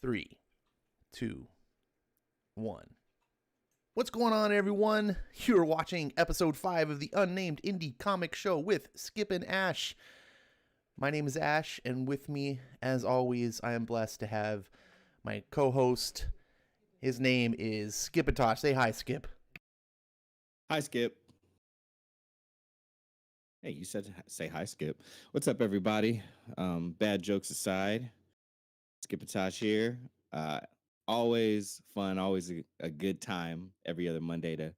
3, 2, 1. What's going on, everyone? You're watching episode 5 of the Unnamed Indie Comic Show with Skip and Ash. My name is Ash, and with me, as always, I am blessed to have my co-host. His name is Skipatosh. Say hi, Skip. Hi, Skip. Hey, you said say hi, Skip. What's up, everybody? Bad jokes aside, Skipatosh here. Always fun, always a good time every other Monday to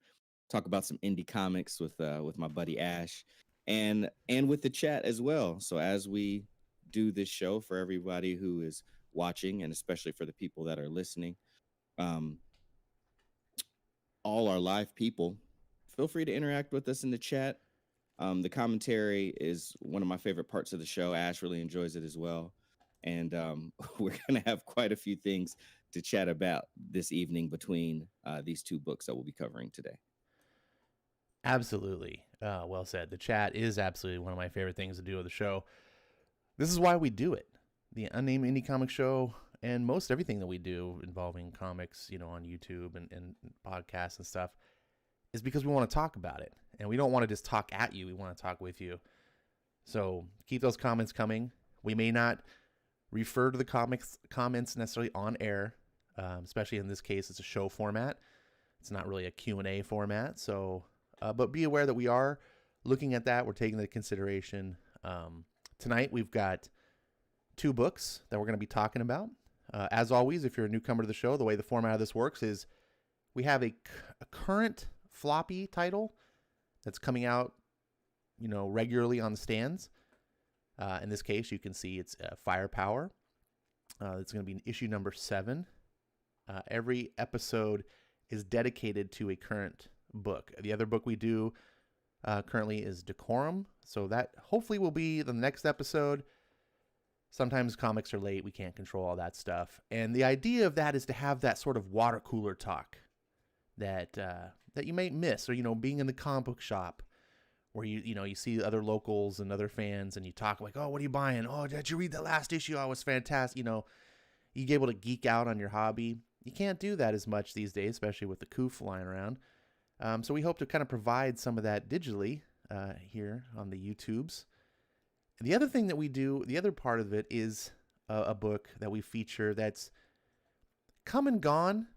talk about some indie comics with my buddy Ash, and with the chat as well. So as we do this show for everybody who is watching, and especially for the people that are listening, all our live people, feel free to interact with us in the chat. The commentary is one of my favorite parts of the show. Ash really enjoys it as well. And we're going to have quite a few things to chat about this evening between these two books that we'll be covering today. Absolutely. Well said. The chat is absolutely one of my favorite things to do with the show. This is why we do it. The Unnamed Indie Comic Show and most everything that we do involving comics, on YouTube and podcasts and stuff is because we want to talk about it. And we don't want to just talk at you. We want to talk with you. So keep those comments coming. We may not refer to the comments necessarily on air, especially in this case, it's a show format. It's not really a Q&A format. So, but be aware that we are looking at that. We're taking that into consideration. Tonight, we've got 2 books that we're going to be talking about. As always, if you're a newcomer to the show, the way the format of this works is we have a current floppy title that's coming out, regularly on the stands. In this case, you can see it's Firepower. It's going to be in issue number 7. Every episode is dedicated to a current book. The other book we do currently is DECORUM. So that hopefully will be the next episode. Sometimes comics are late. We can't control all that stuff. And the idea of that is to have that sort of water cooler talk that you might miss, or, being in the comic book shop where you see other locals and other fans and you talk like, oh, what are you buying? Oh, did you read the last issue? Oh, it was fantastic. You get able to geek out on your hobby. You can't do that as much these days, especially with the coup flying around. So we hope to kind of provide some of that digitally here on the YouTubes. And the other thing that we do, the other part of it is a book that we feature that's come and gone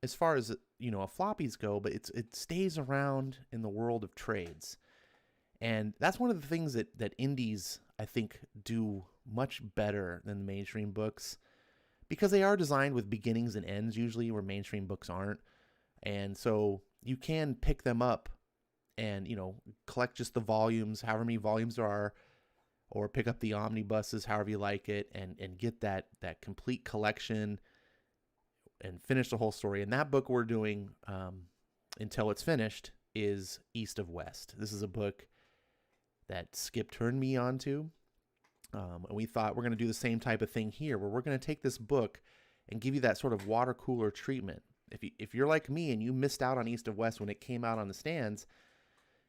as far as, floppies go, but it stays around in the world of trades. And that's one of the things that indies, I think, do much better than the mainstream books, because they are designed with beginnings and ends usually where mainstream books aren't. And so you can pick them up and, collect just the volumes, however many volumes there are, or pick up the omnibuses, however you like it, and get that complete collection and finish the whole story. And that book we're doing until it's finished is East of West. This is a book that Skip turned me on to. And we thought we're going to do the same type of thing here, where we're going to take this book and give you that sort of water cooler treatment. If you're like me and you missed out on East of West when it came out on the stands,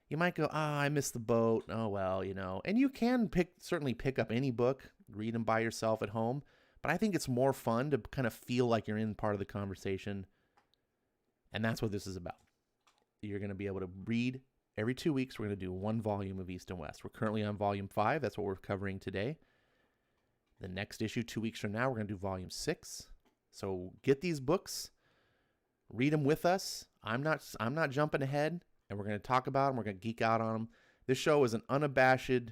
you might go, I missed the boat. Oh, well, And you can certainly pick up any book, read them by yourself at home. But I think it's more fun to kind of feel like you're in part of the conversation. And that's what this is about. You're going to be able to read every 2 weeks. We're going to do 1 volume of East and West. We're currently on volume 5. That's what we're covering today. The next issue, 2 weeks from now, we're going to do volume 6. So get these books, read them with us. I'm not jumping ahead, and we're going to talk about them. We're going to geek out on them. This show is an unabashed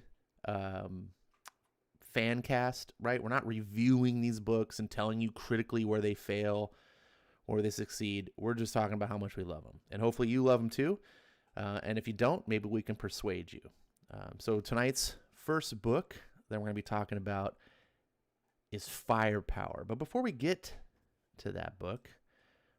fan cast, right? We're not reviewing these books and telling you critically where they fail or they succeed. We're just talking about how much we love them, and hopefully you love them too. And if you don't, maybe we can persuade you. So tonight's first book that we're going to be talking about is Firepower. But before we get to that book,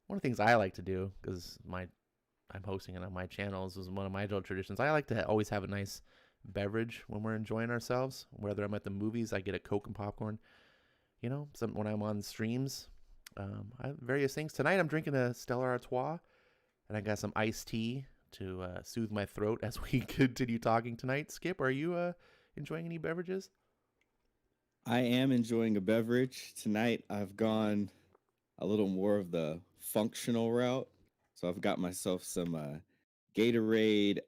one of the things I like to do, because I'm hosting it on my channel, this is one of my adult traditions. I like to always have a nice beverage when we're enjoying ourselves. Whether I'm at the movies, I get a Coke and popcorn. When I'm on streams, I have various things. Tonight I'm drinking a Stella Artois, and I got some iced tea to soothe my throat as we continue talking tonight. Skip, are you enjoying any beverages? I am enjoying a beverage. Tonight I've gone a little more of the functional route. So I've got myself some Gatorade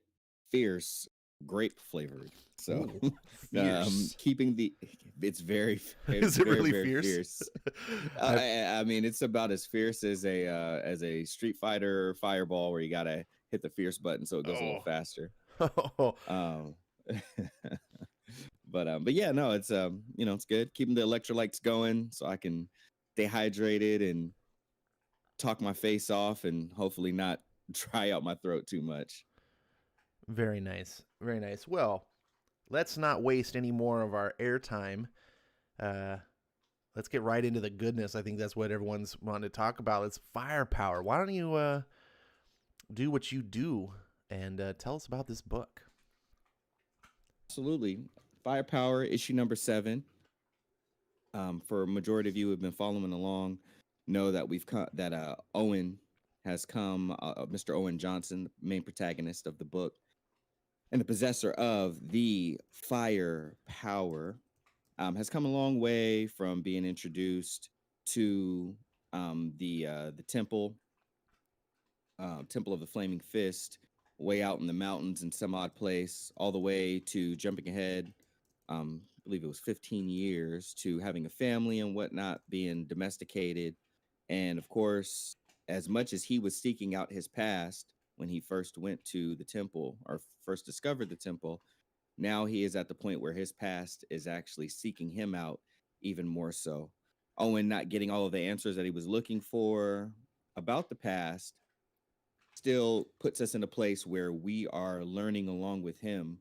Fierce grape flavored. So Ooh, fierce. keeping the it's very Is it's it very really very fierce? fierce. I've I mean it's about as fierce as a Street Fighter fireball where you got to hit the fierce button so it goes a little oh. faster. Um but yeah, no, it's it's good. Keeping the electrolytes going so I can stay hydrated and talk my face off and hopefully not dry out my throat too much. Very nice. Very nice. Well, let's not waste any more of our airtime. Uh, let's get right into the goodness. I think that's what everyone's wanting to talk about. It's firepower. Why don't you do what you do and tell us about this book? Absolutely. Firepower, issue number 7. For a majority of you who have been following along, know that Owen has come. Mr. Owen Johnson, main protagonist of the book, and the possessor of the firepower, has come a long way from being introduced to the temple of the Flaming Fist, way out in the mountains in some odd place, all the way to jumping ahead. I believe it was 15 years to having a family and whatnot, being domesticated. And of course, as much as he was seeking out his past when he first went to the temple or first discovered the temple, now he is at the point where his past is actually seeking him out even more so. Owen not getting all of the answers that he was looking for about the past still puts us in a place where we are learning along with him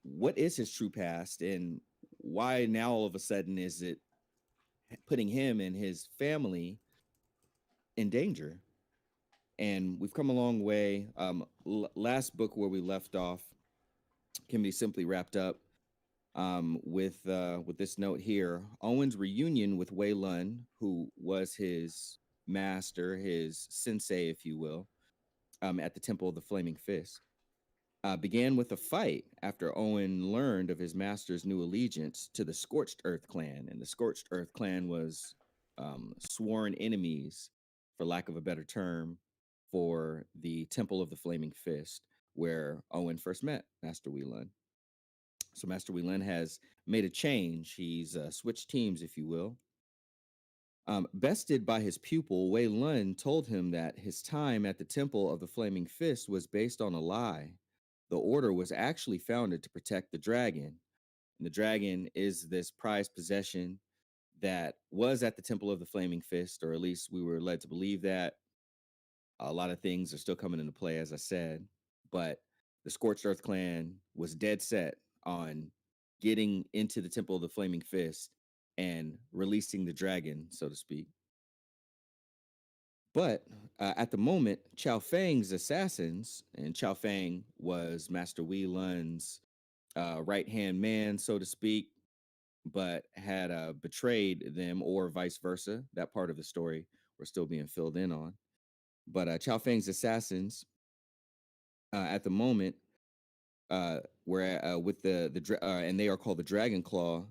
what is his true past and why now all of a sudden is it putting him and his family in danger. And we've come a long way. Last book where we left off can be simply wrapped up with this note here: Owen's reunion with Wei Lun, who was his master, his sensei, if you will, at the Temple of the Flaming Fist, began with a fight after Owen learned of his master's new allegiance to the Scorched Earth clan. And the Scorched Earth clan was sworn enemies, for lack of a better term, for the Temple of the Flaming Fist, where Owen first met Master Wei Lun. So Master Wei Lun has made a change. He's switched teams, if you will. Bested by his pupil, Wei Lun told him that his time at the Temple of the Flaming Fist was based on a lie. The order was actually founded to protect the dragon. And the dragon is this prized possession that was at the Temple of the Flaming Fist, or at least we were led to believe that. A lot of things are still coming into play, as I said, but the Scorched Earth clan was dead set on getting into the Temple of the Flaming Fist and releasing the dragon, so to speak. But at the moment, Chao Fang's assassins, and Chao Fang was Master Wei Lun's right hand man, so to speak, but had betrayed them, or vice versa. That part of the story we're still being filled in on. But Chao Fang's assassins, at the moment, where with and they are called the Dragon Claw.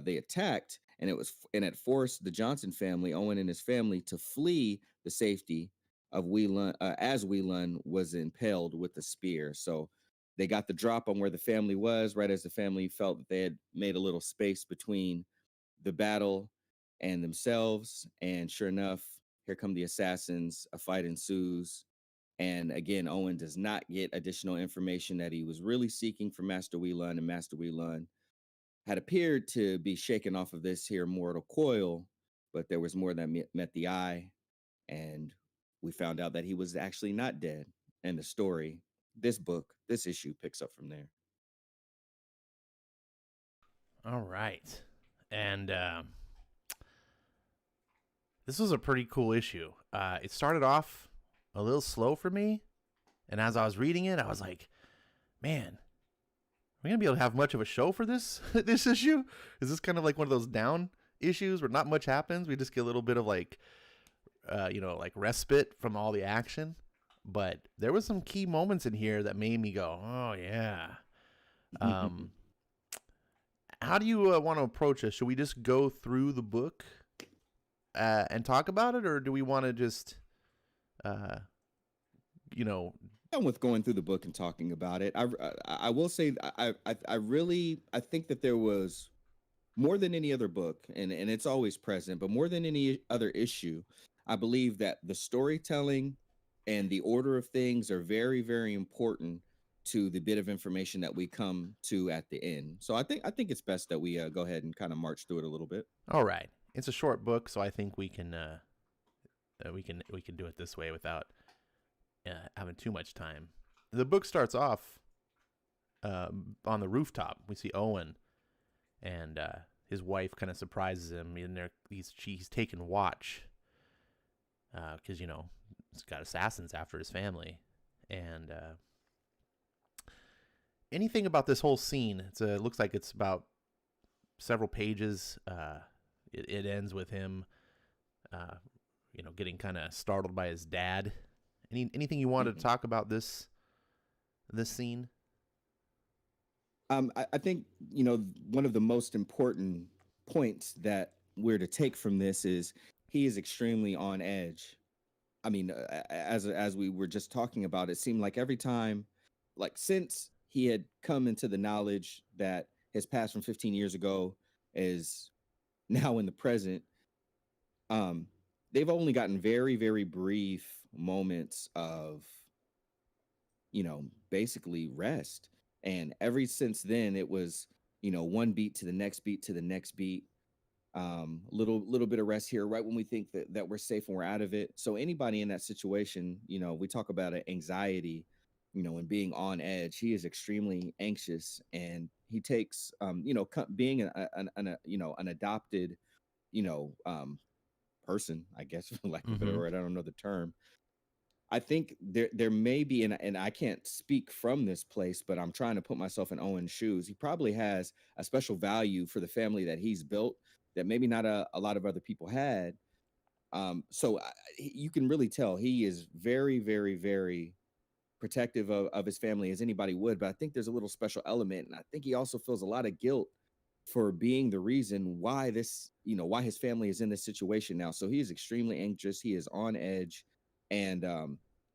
They attacked, and it forced the Johnson family, Owen and his family, to flee the safety of Wei Lun, as Wei Lun was impaled with the spear. So they got the drop on where the family was, right as the family felt that they had made a little space between the battle and themselves. And sure enough, here come the assassins. A fight ensues. And again, Owen does not get additional information that he was really seeking from Master Wei Lun, and Master Wei Lun had appeared to be shaken off of this here mortal coil, but there was more that met the eye, and we found out that he was actually not dead. And the story, this issue picks up from there. All right. And this was a pretty cool issue. It started off a little slow for me. And as I was reading it, I was like, man, are we going to be able to have much of a show for this this issue? Is this kind of like one of those down issues where not much happens? We just get a little bit of like, like respite from all the action. But there was some key moments in here that made me go, oh, yeah. how do you want to approach this? Should we just go through the book and talk about it, or do we want to just, you know? I'm with going through the book and talking about it. I will say I think that there was more than any other book, and it's always present, but more than any other issue, I believe that the storytelling and the order of things are very, very important to the bit of information that we come to at the end. So I think it's best that we go ahead and kind of march through it a little bit. All right, it's a short book, so I think we can do it this way without having too much time. The book starts off on the rooftop. We see Owen, and his wife kind of surprises him. In there, he's taking watch because he's got assassins after his family. And anything about this whole scene? It looks like it's about several pages. It ends with him, getting kind of startled by his dad. Anything you wanted to talk about this scene? I think one of the most important points that we're to take from this is he is extremely on edge. I mean, as we were just talking about, it seemed like every time, like since he had come into the knowledge that his past from 15 years ago is now in the present, they've only gotten very, very brief moments of, basically rest. And ever since then, it was, one beat to the next beat to the next beat. Little bit of rest here, right when we think that we're safe and we're out of it. So anybody in that situation, we talk about anxiety, and being on edge. He is extremely anxious, and he takes, being an adopted, person, I guess, for lack of a better word. I don't know the term. I think there may be, and I can't speak from this place, but I'm trying to put myself in Owen's shoes. He probably has a special value for the family that he's built that maybe not a lot of other people had. So you can really tell he is very, very, very protective of his family, as anybody would. But I think there's a little special element, and I think he also feels a lot of guilt for being the reason why why his family is in this situation now. So he is extremely anxious. He is on edge. And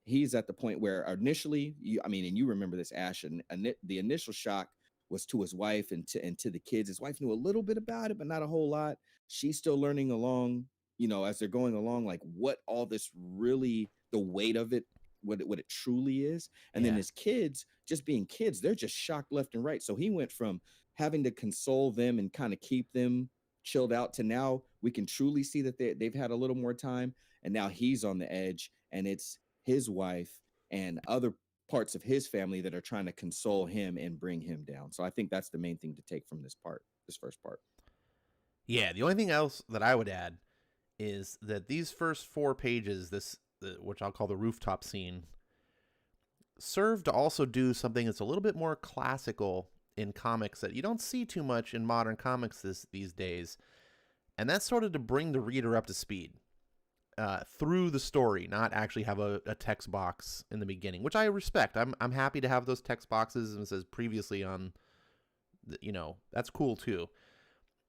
he's at the point where initially, and you remember this, Ash, and the initial shock was to his wife and to the kids. His wife knew a little bit about it, but not a whole lot. She's still learning along, as they're going along, like what all this really, the weight of it, what it truly is. And then his kids, just being kids, they're just shocked left and right. So he went from having to console them and kind of keep them chilled out to now we can truly see that they've had a little more time. And now he's on the edge, and it's his wife and other parts of his family that are trying to console him and bring him down. So I think that's the main thing to take from this first part. Yeah, the only thing else that I would add is that these first 4 pages, which I'll call the rooftop scene, serve to also do something that's a little bit more classical in comics that you don't see too much in modern comics these days, and that's sort of to bring the reader up to speed. Through the story, not actually have a text box in the beginning, which I respect. I'm happy to have those text boxes and it says previously on, that's cool too.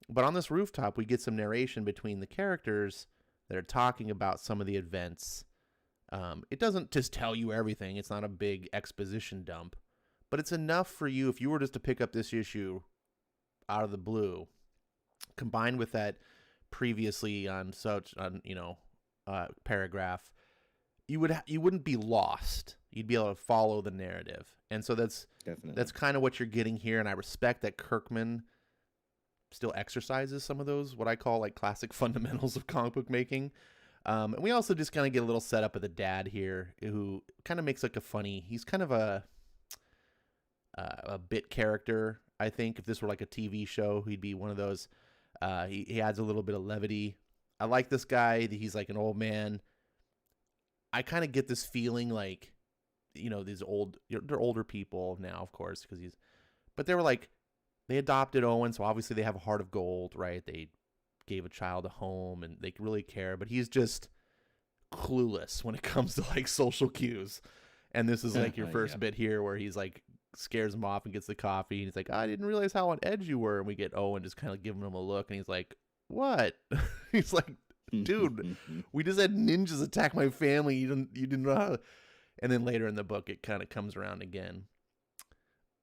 But on this rooftop, we get some narration between the characters that are talking about some of the events. It doesn't just tell you everything. It's not a big exposition dump, but it's enough for you if you were just to pick up this issue out of the blue, combined with that previously on paragraph, you wouldn't be lost. You'd be able to follow the narrative, and so that's kind of what you're getting here. And I respect that Kirkman still exercises some of those what I call like classic fundamentals of comic book making. And we also just kind of get a little setup of the dad here, who kind of makes like he's kind of a bit character. I think if this were like a TV show, he'd be one of those. He adds a little bit of levity. I like this guy. He's like an old man. I kind of get this feeling like, they're older people now, of course, but they adopted Owen, so obviously they have a heart of gold, right? They gave a child a home and they really care, but he's just clueless when it comes to like social cues. And this is like your first bit here where he's like scares him off and gets the coffee. And he's like, I didn't realize how on edge you were. And we get Owen just kind of giving him a look. And he's like, what? He's like, dude, we just had ninjas attack my family. You didn't know how. And then later in the book, it kind of comes around again.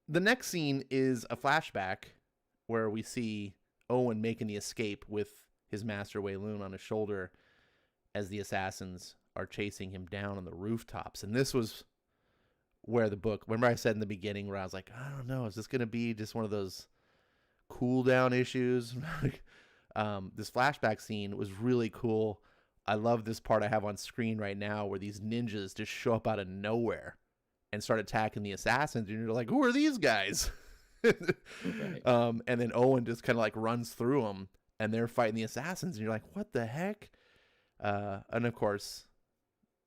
The next scene is a flashback where we see Owen making the escape with his master Wei Lun on his shoulder as the assassins are chasing him down on the rooftops. And this was where the book, remember I said in the beginning where I was like, I don't know, is this going to be just one of those cool down issues? This flashback scene was really cool. I love this part I have on screen right now where these ninjas just show up out of nowhere and start attacking the assassins. And you're like, who are these guys? Right. And then Owen just kind of like runs through them and they're fighting the assassins. And you're like, what the heck? And of course,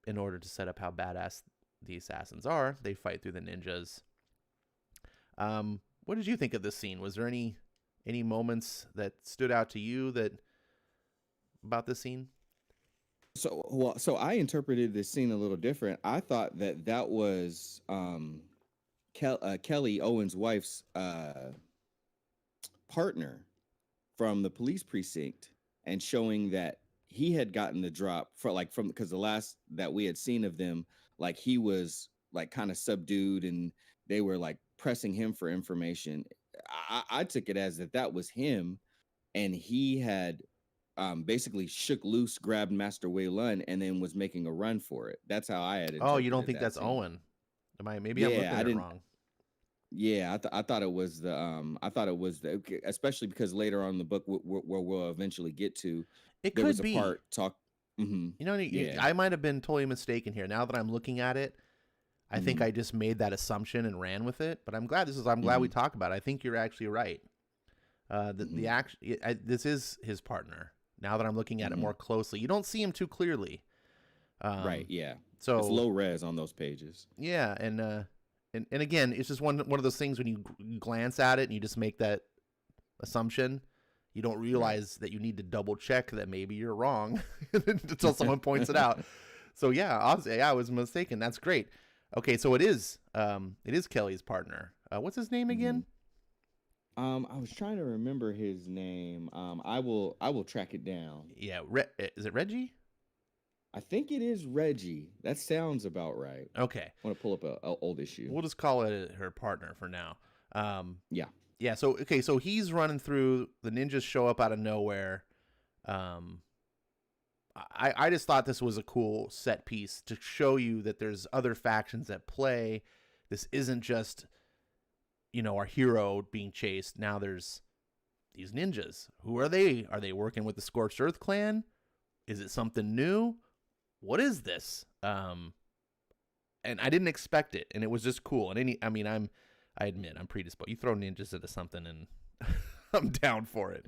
in order to set up how badass the assassins are, they fight through the ninjas. What did you think of this scene? Was there any moments that stood out to you about this scene? So I interpreted this scene a little different. I thought that was Kelly, Owen's wife's partner from the police precinct, and showing that he had gotten the drop because the last that we had seen of them, like he was like kind of subdued and they were like pressing him for information. I took it as that was him, and he had basically shook loose, grabbed Master Wei Lun, and then was making a run for it. That's how I had. Oh, you don't think that's scene. Owen? Maybe I'm looking at it wrong. Yeah, I thought it was the especially because later on in the book where we'll eventually get to, it there could was a be part talk. Mm-hmm. You know, I might have been totally mistaken here. Now that I'm looking at it, I think I just made that assumption and ran with it. But I'm glad we talk about it. I think you're actually right. This is his partner. Now that I'm looking at it more closely, you don't see him too clearly. Right. Yeah. So it's low res on those pages. Yeah, and again, it's just one of those things when you glance at it and you just make that assumption, you don't realize that you need to double check that maybe you're wrong until someone points it out. So yeah, obviously, I was mistaken. That's great. Okay, so it is Kelly's partner. What's his name again? I was trying to remember his name. I will track it down. Yeah, is it Reggie? I think it is Reggie. That sounds about right. Okay. I want to pull up an old issue. We'll just call it her partner for now. Yeah. Yeah, so he's running through, the ninjas show up out of nowhere. I just thought this was a cool set piece to show you that there's other factions at play. This isn't just, our hero being chased. Now there's these ninjas. Who are they? Are they working with the Scorched Earth clan? Is it something new? What is this? And I didn't expect it, and it was just cool. And I admit I'm predisposed. You throw ninjas into something, and I'm down for it.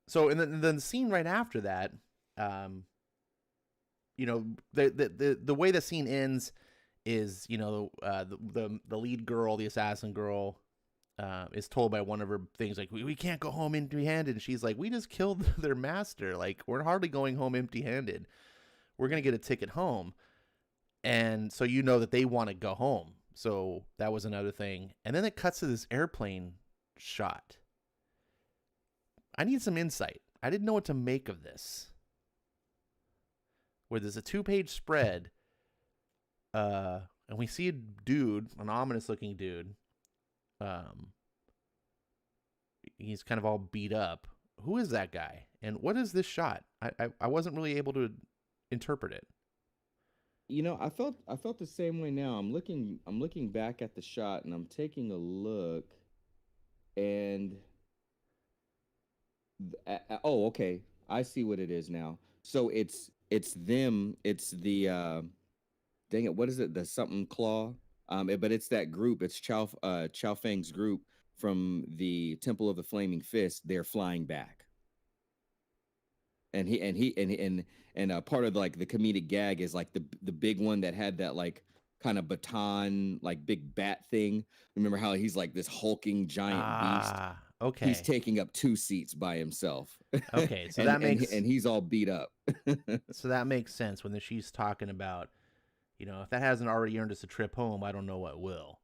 So in the scene right after that, the way the scene ends is, the lead girl, the assassin girl, is told by one of her things, like, we can't go home empty-handed. And she's like, we just killed their master. Like, we're hardly going home empty-handed. We're going to get a ticket home. And so that they want to go home. So that was another thing. And then it cuts to this airplane shot. I need some insight. I didn't know what to make of this. Where there's a 2-page spread, and we see a dude, an ominous-looking dude. He's kind of all beat up. Who is that guy? And what is this shot? I wasn't really able to interpret it. I felt the same way now. I'm looking back at the shot and I'm taking a look, and okay, I see what it is now. So it's them. It's the dang it, what is it? The something claw. But it's that group. It's Chao Feng's group from the Temple of the Flaming Fist. They're flying back, and part of like the comedic gag is like the big one that had that like kind of baton, like big bat thing. Remember how he's like this hulking giant beast? Okay. He's taking up 2 seats by himself. Okay, so and he's all beat up. So that makes sense when she's talking about, if that hasn't already earned us a trip home, I don't know what will.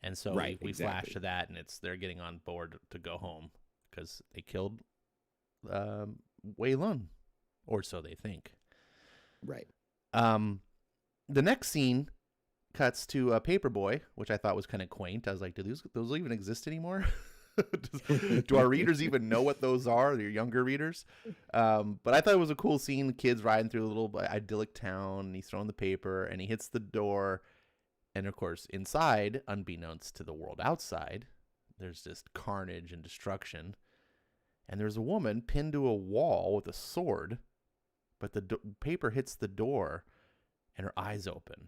And so Right, we flash exactly. to that, and they're getting on board to go home because they killed Wei Lun, or so they think. Right. Um, the next scene cuts to a Paperboy, which I thought was kind of quaint. I was like, do those even exist anymore? Do our readers even know what those are? Your younger readers. But I thought it was a cool scene. The kid's riding through a little idyllic town, and he's throwing the paper, and he hits the door. And of course, inside, unbeknownst to the world outside, there's just carnage and destruction. And there's a woman pinned to a wall with a sword, but the paper hits the door, and her eyes open.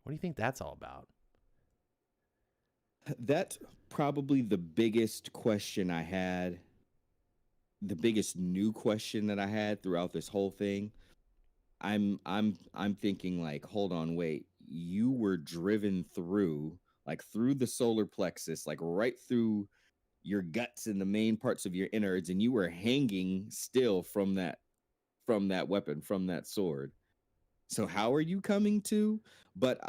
What do you think that's all about? That's probably the biggest question I had, the biggest new question that I had throughout this whole thing. I'm thinking like, hold on, wait. You were driven through, like through the solar plexus, like right through your guts and the main parts of your innards, and you were hanging still from that weapon, from that sword. So how are you coming to? But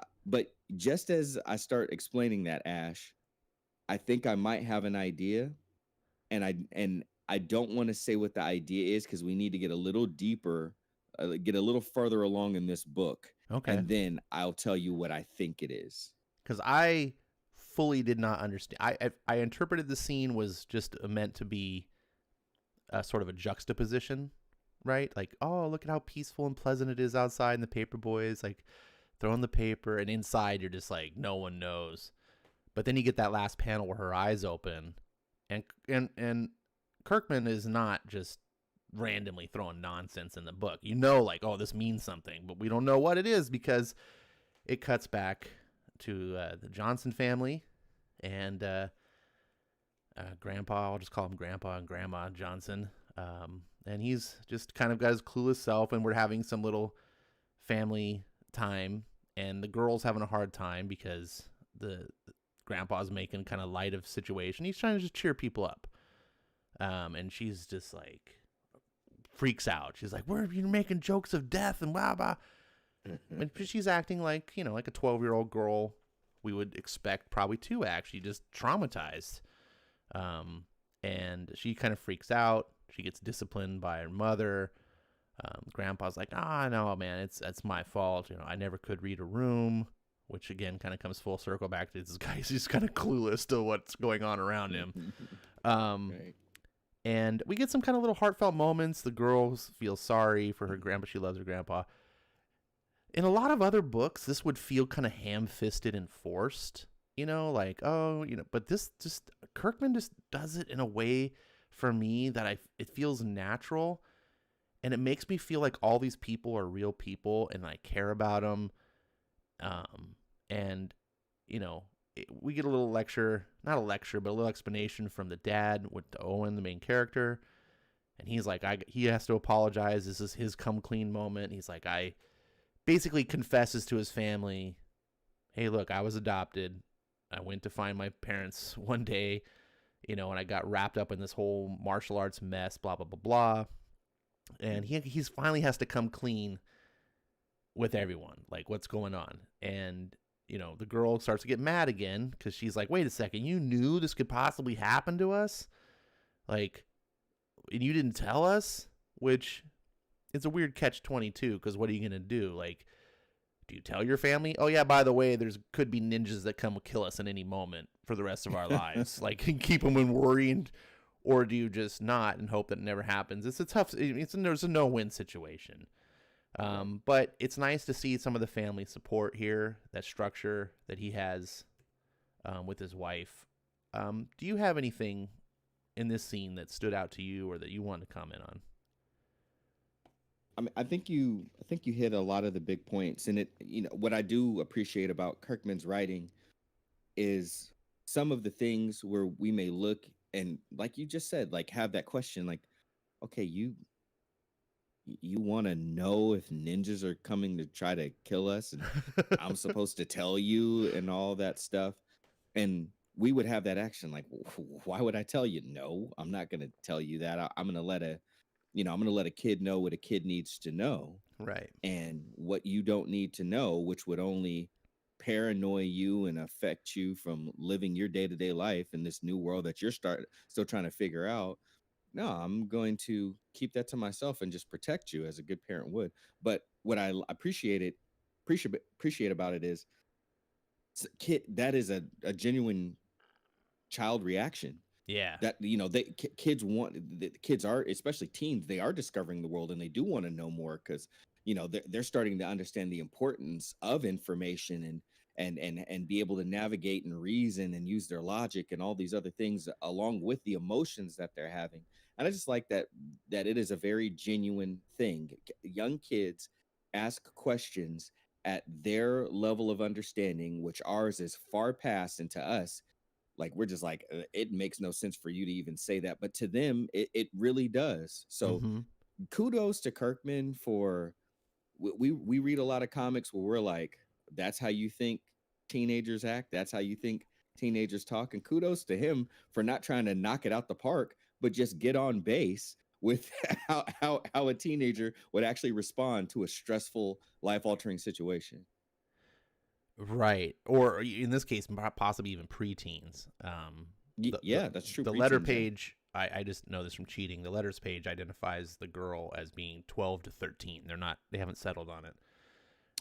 just as I start explaining that, Ash, I think I might have an idea, and I don't want to say what the idea is because we need to get a little deeper, get a little further along in this book, Okay. and then I'll tell you what I think it is. Because I fully did not understand. I interpreted the scene was just meant to be a sort of a juxtaposition, right? Like, oh, look at how peaceful and pleasant it is outside, and the paper boy is like throwing the paper, and inside you're just like, no one knows. But then you get that last panel where her eyes open, and Kirkman is not just randomly throwing nonsense in the book. Like, oh, this means something, but we don't know what it is because it cuts back to the Johnson family and Grandpa. I'll just call him Grandpa and Grandma Johnson. And he's just kind of got his clueless self, and we're having some little family time, and the girl's having a hard time because the Grandpa's making kind of light of situation. He's trying to just cheer people up. And she's just like freaks out. She's like, you're making jokes of death and blah blah. And she's acting like, like a 12-year-old girl we would expect probably to actually just traumatized. And she kind of freaks out. She gets disciplined by her mother. Grandpa's like, no, man, that's my fault. I never could read a room, which again kind of comes full circle back to this guy. He's kind of clueless to what's going on around him. Right. And we get some kind of little heartfelt moments. The girl feels sorry for her grandpa. She loves her grandpa. In a lot of other books, this would feel kind of ham-fisted and forced, like, but this just, Kirkman just does it in a way for me that it feels natural, and it makes me feel like all these people are real people and I care about them. And, we get a little lecture, not a lecture, but a little explanation from the dad with Owen, the main character. And he's like, he has to apologize. This is his come clean moment. He's like, I basically confesses to his family, hey, look, I was adopted. I went to find my parents one day, and I got wrapped up in this whole martial arts mess, blah, blah, blah, blah. And he's finally has to come clean with everyone, like what's going on. And, the girl starts to get mad again because she's like, wait a second, you knew this could possibly happen to us? Like, and you didn't tell us? Which it's a weird catch-22 because what are you going to do? Like, do you tell your family? Oh, yeah, by the way, could be ninjas that come kill us at any moment for the rest of our lives. Like, keep them in worrying, or do you just not and hope that it never happens? It's a tough, there's a no-win situation. But it's nice to see some of the family support here, that structure that he has with his wife. Do you have anything in this scene that stood out to you or that you want to comment on? I mean, I think you hit a lot of the big points, and what I do appreciate about Kirkman's writing is some of the things where we may look and, like you just said, like have that question, like, okay, you want to know if ninjas are coming to try to kill us, and I'm supposed to tell you and all that stuff, and we would have that action, like, why would I tell you? No, I'm not going to tell you that. I'm going to let a kid know what a kid needs to know. Right. and what you don't need to know, which would only paranoia you and affect you from living your day-to-day life in this new world that you're still trying to figure out. No, I'm going to keep that to myself and just protect you as a good parent would. But what I appreciate about it is, kid, that is a genuine child reaction. Yeah. That, kids the kids are, especially teens, they are discovering the world and they do want to know more, because they're starting to understand the importance of information, and be able to navigate and reason and use their logic and all these other things along with the emotions that they're having. And I just like that it is a very genuine thing. Young kids ask questions at their level of understanding, which ours is far past, into us, like, we're just like, it makes no sense for you to even say that, but to them it really does. So Mm-hmm. kudos to Kirkman for, we read a lot of comics where we're like, that's how you think teenagers act, that's how you think teenagers talk, and kudos to him for not trying to knock it out the park, but just get on base with how a teenager would actually respond to a stressful, life-altering situation. Right. Or in this case, possibly even preteens. Yeah, that's true. The letter Preteens, yeah. page, I just know this from cheating. The letters page identifies the girl as being 12 to 13. They haven't settled on it.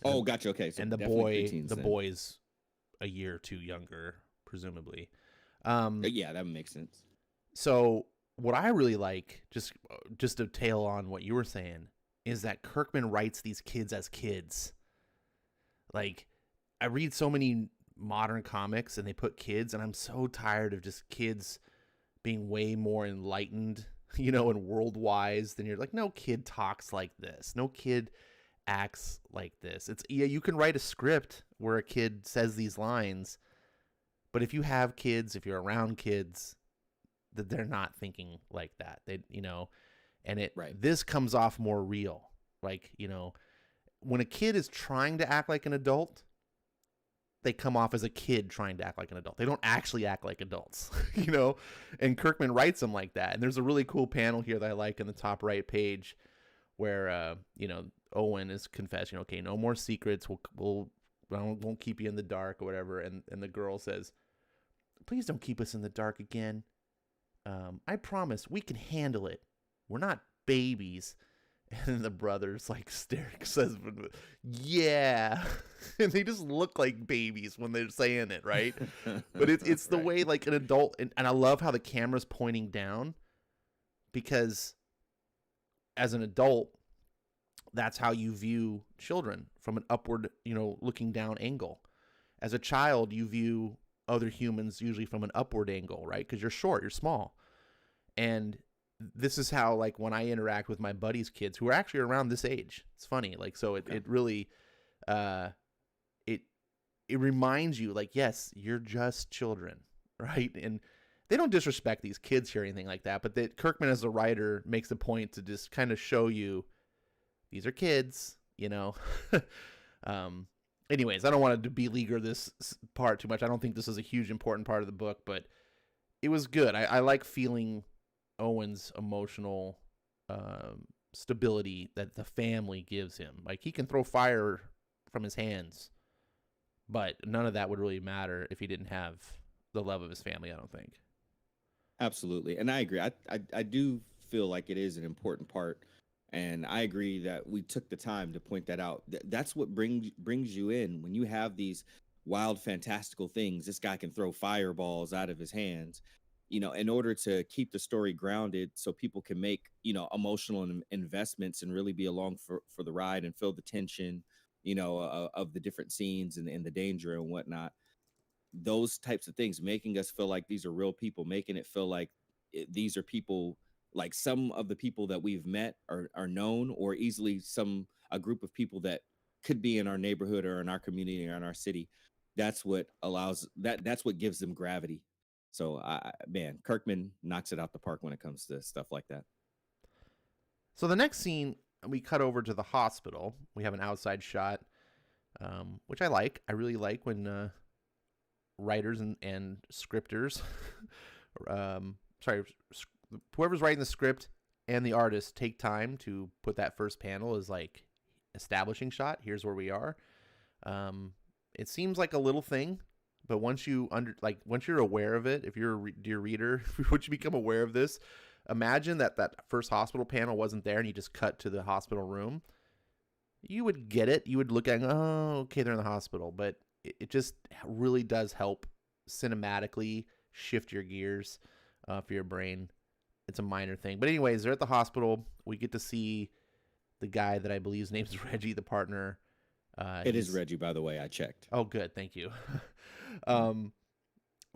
Oh, gotcha. Okay, so And definitely preteens the then. boy's a year or two younger, presumably. Yeah, that makes sense. So what I really like, just to tail on what you were saying, is that Kirkman writes these kids as kids. Like, I read so many modern comics and they put kids, and I'm so tired of just kids being way more enlightened, and world wise than you're like, no kid talks like this. No kid acts like this. You can write a script where a kid says these lines, but if you have kids, if you're around kids, that they're not thinking like that. Right. This comes off more real. Like, when a kid is trying to act like an adult, they come off as a kid trying to act like an adult. They don't actually act like adults, and Kirkman writes them like that. And there's a really cool panel here that I like in the top right page where, Owen is confessing, okay, no more secrets. Won't keep you in the dark or whatever. And the girl says, please don't keep us in the dark again. I promise we can handle it. We're not babies. And the brother's like says, yeah. And they just look like babies when they're saying it, right? But it's the way like an adult, and I love how the camera's pointing down, because as an adult, that's how you view children, from an upward, looking down angle. As a child, you view other humans usually from an upward angle, right? Because you're short, you're small. And this is how, like, when I interact with my buddies' kids who are actually around this age, it's funny. Like, so it really, it reminds you, like, yes, you're just children, right? And they don't disrespect these kids here or anything like that, but that Kirkman as a writer makes a point to just kind of show you these are kids, Anyways, I don't want to beleaguer this part too much. I don't think this is a huge important part of the book, but it was good. I like feeling Owen's emotional stability that the family gives him. Like, he can throw fire from his hands, but none of that would really matter if he didn't have the love of his family, I don't think. Absolutely. And I agree. I do feel like it is an important part. And I agree that we took the time to point that out. That's what brings you in when you have these wild, fantastical things. This guy can throw fireballs out of his hands, in order to keep the story grounded, so people can make, emotional investments and really be along for the ride and feel the tension, of the different scenes and the danger and whatnot. Those types of things, making us feel like these are real people, making it feel like these are people, like some of the people that we've met are known, or easily a group of people that could be in our neighborhood or in our community or in our city. That's what that's what gives them gravity. So man, Kirkman knocks it out the park when it comes to stuff like that. So the next scene, we cut over to the hospital. We have an outside shot, which I like. I really like when writers and scripters, whoever's writing the script and the artist take time to put that first panel as like establishing shot. Here's where we are. It seems like a little thing, but once you're aware of it, if you're a dear reader, once you become aware of this, imagine that first hospital panel wasn't there and you just cut to the hospital room. You would get it. You would look at, oh, okay, they're in the hospital. But it just really does help cinematically shift your gears for your brain. It's a minor thing. But anyways, they're at the hospital. We get to see the guy that I believe his name is Reggie, the partner. It is Reggie, by the way. I checked. Oh, good. Thank you.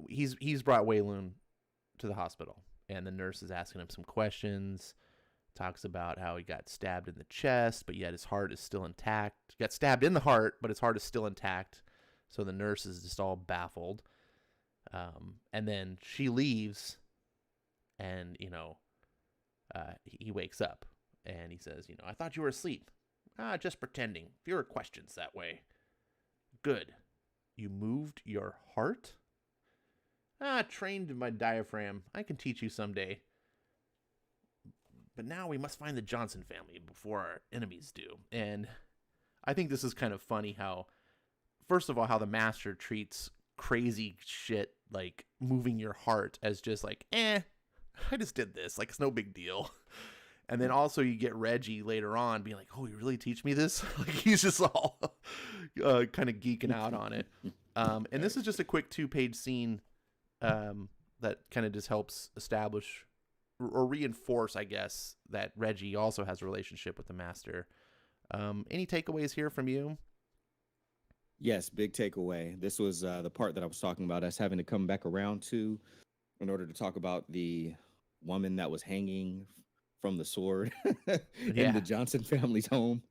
He's brought Waylon to the hospital, and the nurse is asking him some questions. Talks about how he got stabbed in the chest, but yet his heart is still intact. He got stabbed in the heart, but his heart is still intact. So the nurse is just all baffled. And then she leaves, and, he wakes up, and he says, I thought you were asleep. Just pretending. Fewer questions that way. Good. You moved your heart? Trained in my diaphragm. I can teach you someday. But now we must find the Johnson family before our enemies do. And I think this is kind of funny how, first of all, how the master treats crazy shit like moving your heart as just like, I just did this. Like, it's no big deal. And then also you get Reggie later on being like, oh, you really teach me this? Like, he's just all kind of geeking out on it. And this is just a quick 2-page scene that kind of just helps establish or reinforce, I guess, that Reggie also has a relationship with the master. Any takeaways here from you? Yes, big takeaway. This was the part that I was talking about, us having to come back around to in order to talk about the woman that was hanging from the sword in the Johnson family's home.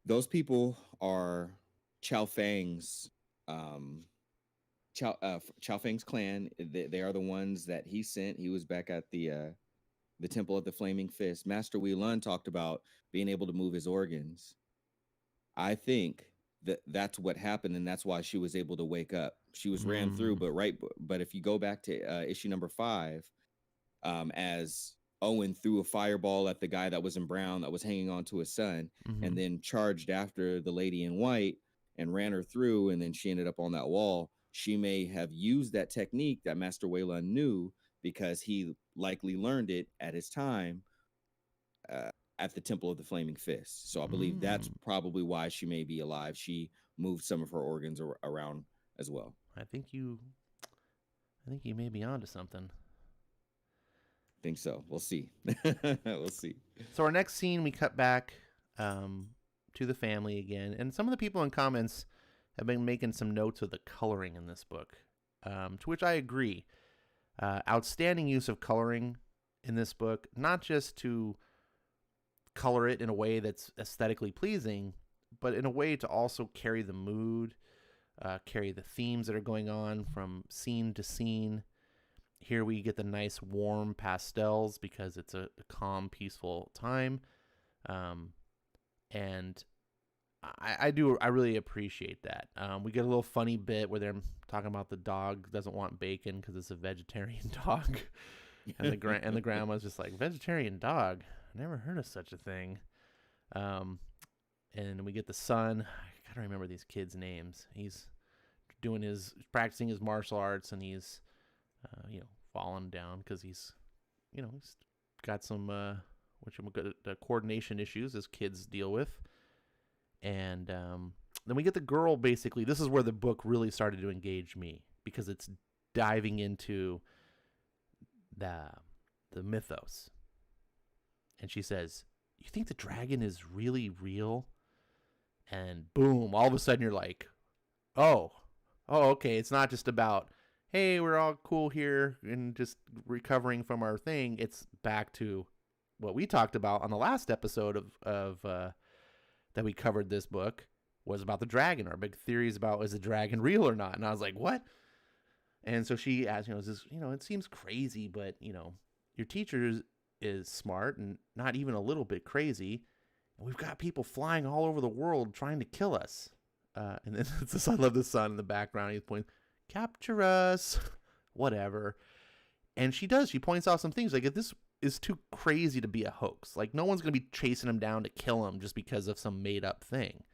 Those people are Chow Fang's Chow Fang's clan. They are the ones that he sent. He was back at the Temple of the Flaming Fist. Master Wei Lun talked about being able to move his organs. I think that's what happened, and that's why she was able to wake up. She was ran through, but if you go back to issue number 5, as Owen threw a fireball at the guy that was in brown that was hanging on to his son, and then charged after the lady in white and ran her through, and then she ended up on that wall. She may have used that technique that Master Wei Lun knew because he likely learned it at his time at the Temple of the Flaming Fist. So I believe that's probably why she may be alive. She moved some of her organs around as well. I think you may be onto something. Think so. We'll see. We'll see. So our next scene, we cut back to the family again, and some of the people in comments have been making some notes of the coloring in this book, to which I agree. Outstanding use of coloring in this book, not just to color it in a way that's aesthetically pleasing, but in a way to also carry the mood, carry the themes that are going on from scene to scene. Here we get the nice warm pastels because it's a calm, peaceful time. And I really appreciate that. We get a little funny bit where they're talking about the dog doesn't want bacon because it's a vegetarian dog. And the grandma's just like, vegetarian dog? I never heard of such a thing. And we get the son. I gotta remember these kids' names. He's practicing his martial arts, and he's falling down because he's got some coordination issues as kids deal with. And then we get the girl. Basically, this is where the book really started to engage me because it's diving into the mythos. And she says, "You think the dragon is really real?" And boom, all of a sudden you're like, oh, okay, it's not just about, hey, we're all cool here and just recovering from our thing. It's back to what we talked about on the last episode of that we covered this book, was about the dragon. Our big theories about, is the dragon real or not? And I was like, what? And so she asked, it seems crazy, but, your teacher is smart and not even a little bit crazy. And we've got people flying all over the world trying to kill us. And then I love the son in the background. He's pointing, capture us, whatever. And she points out some things like, if this is too crazy to be a hoax. Like, no one's going to be chasing him down to kill him just because of some made up thing.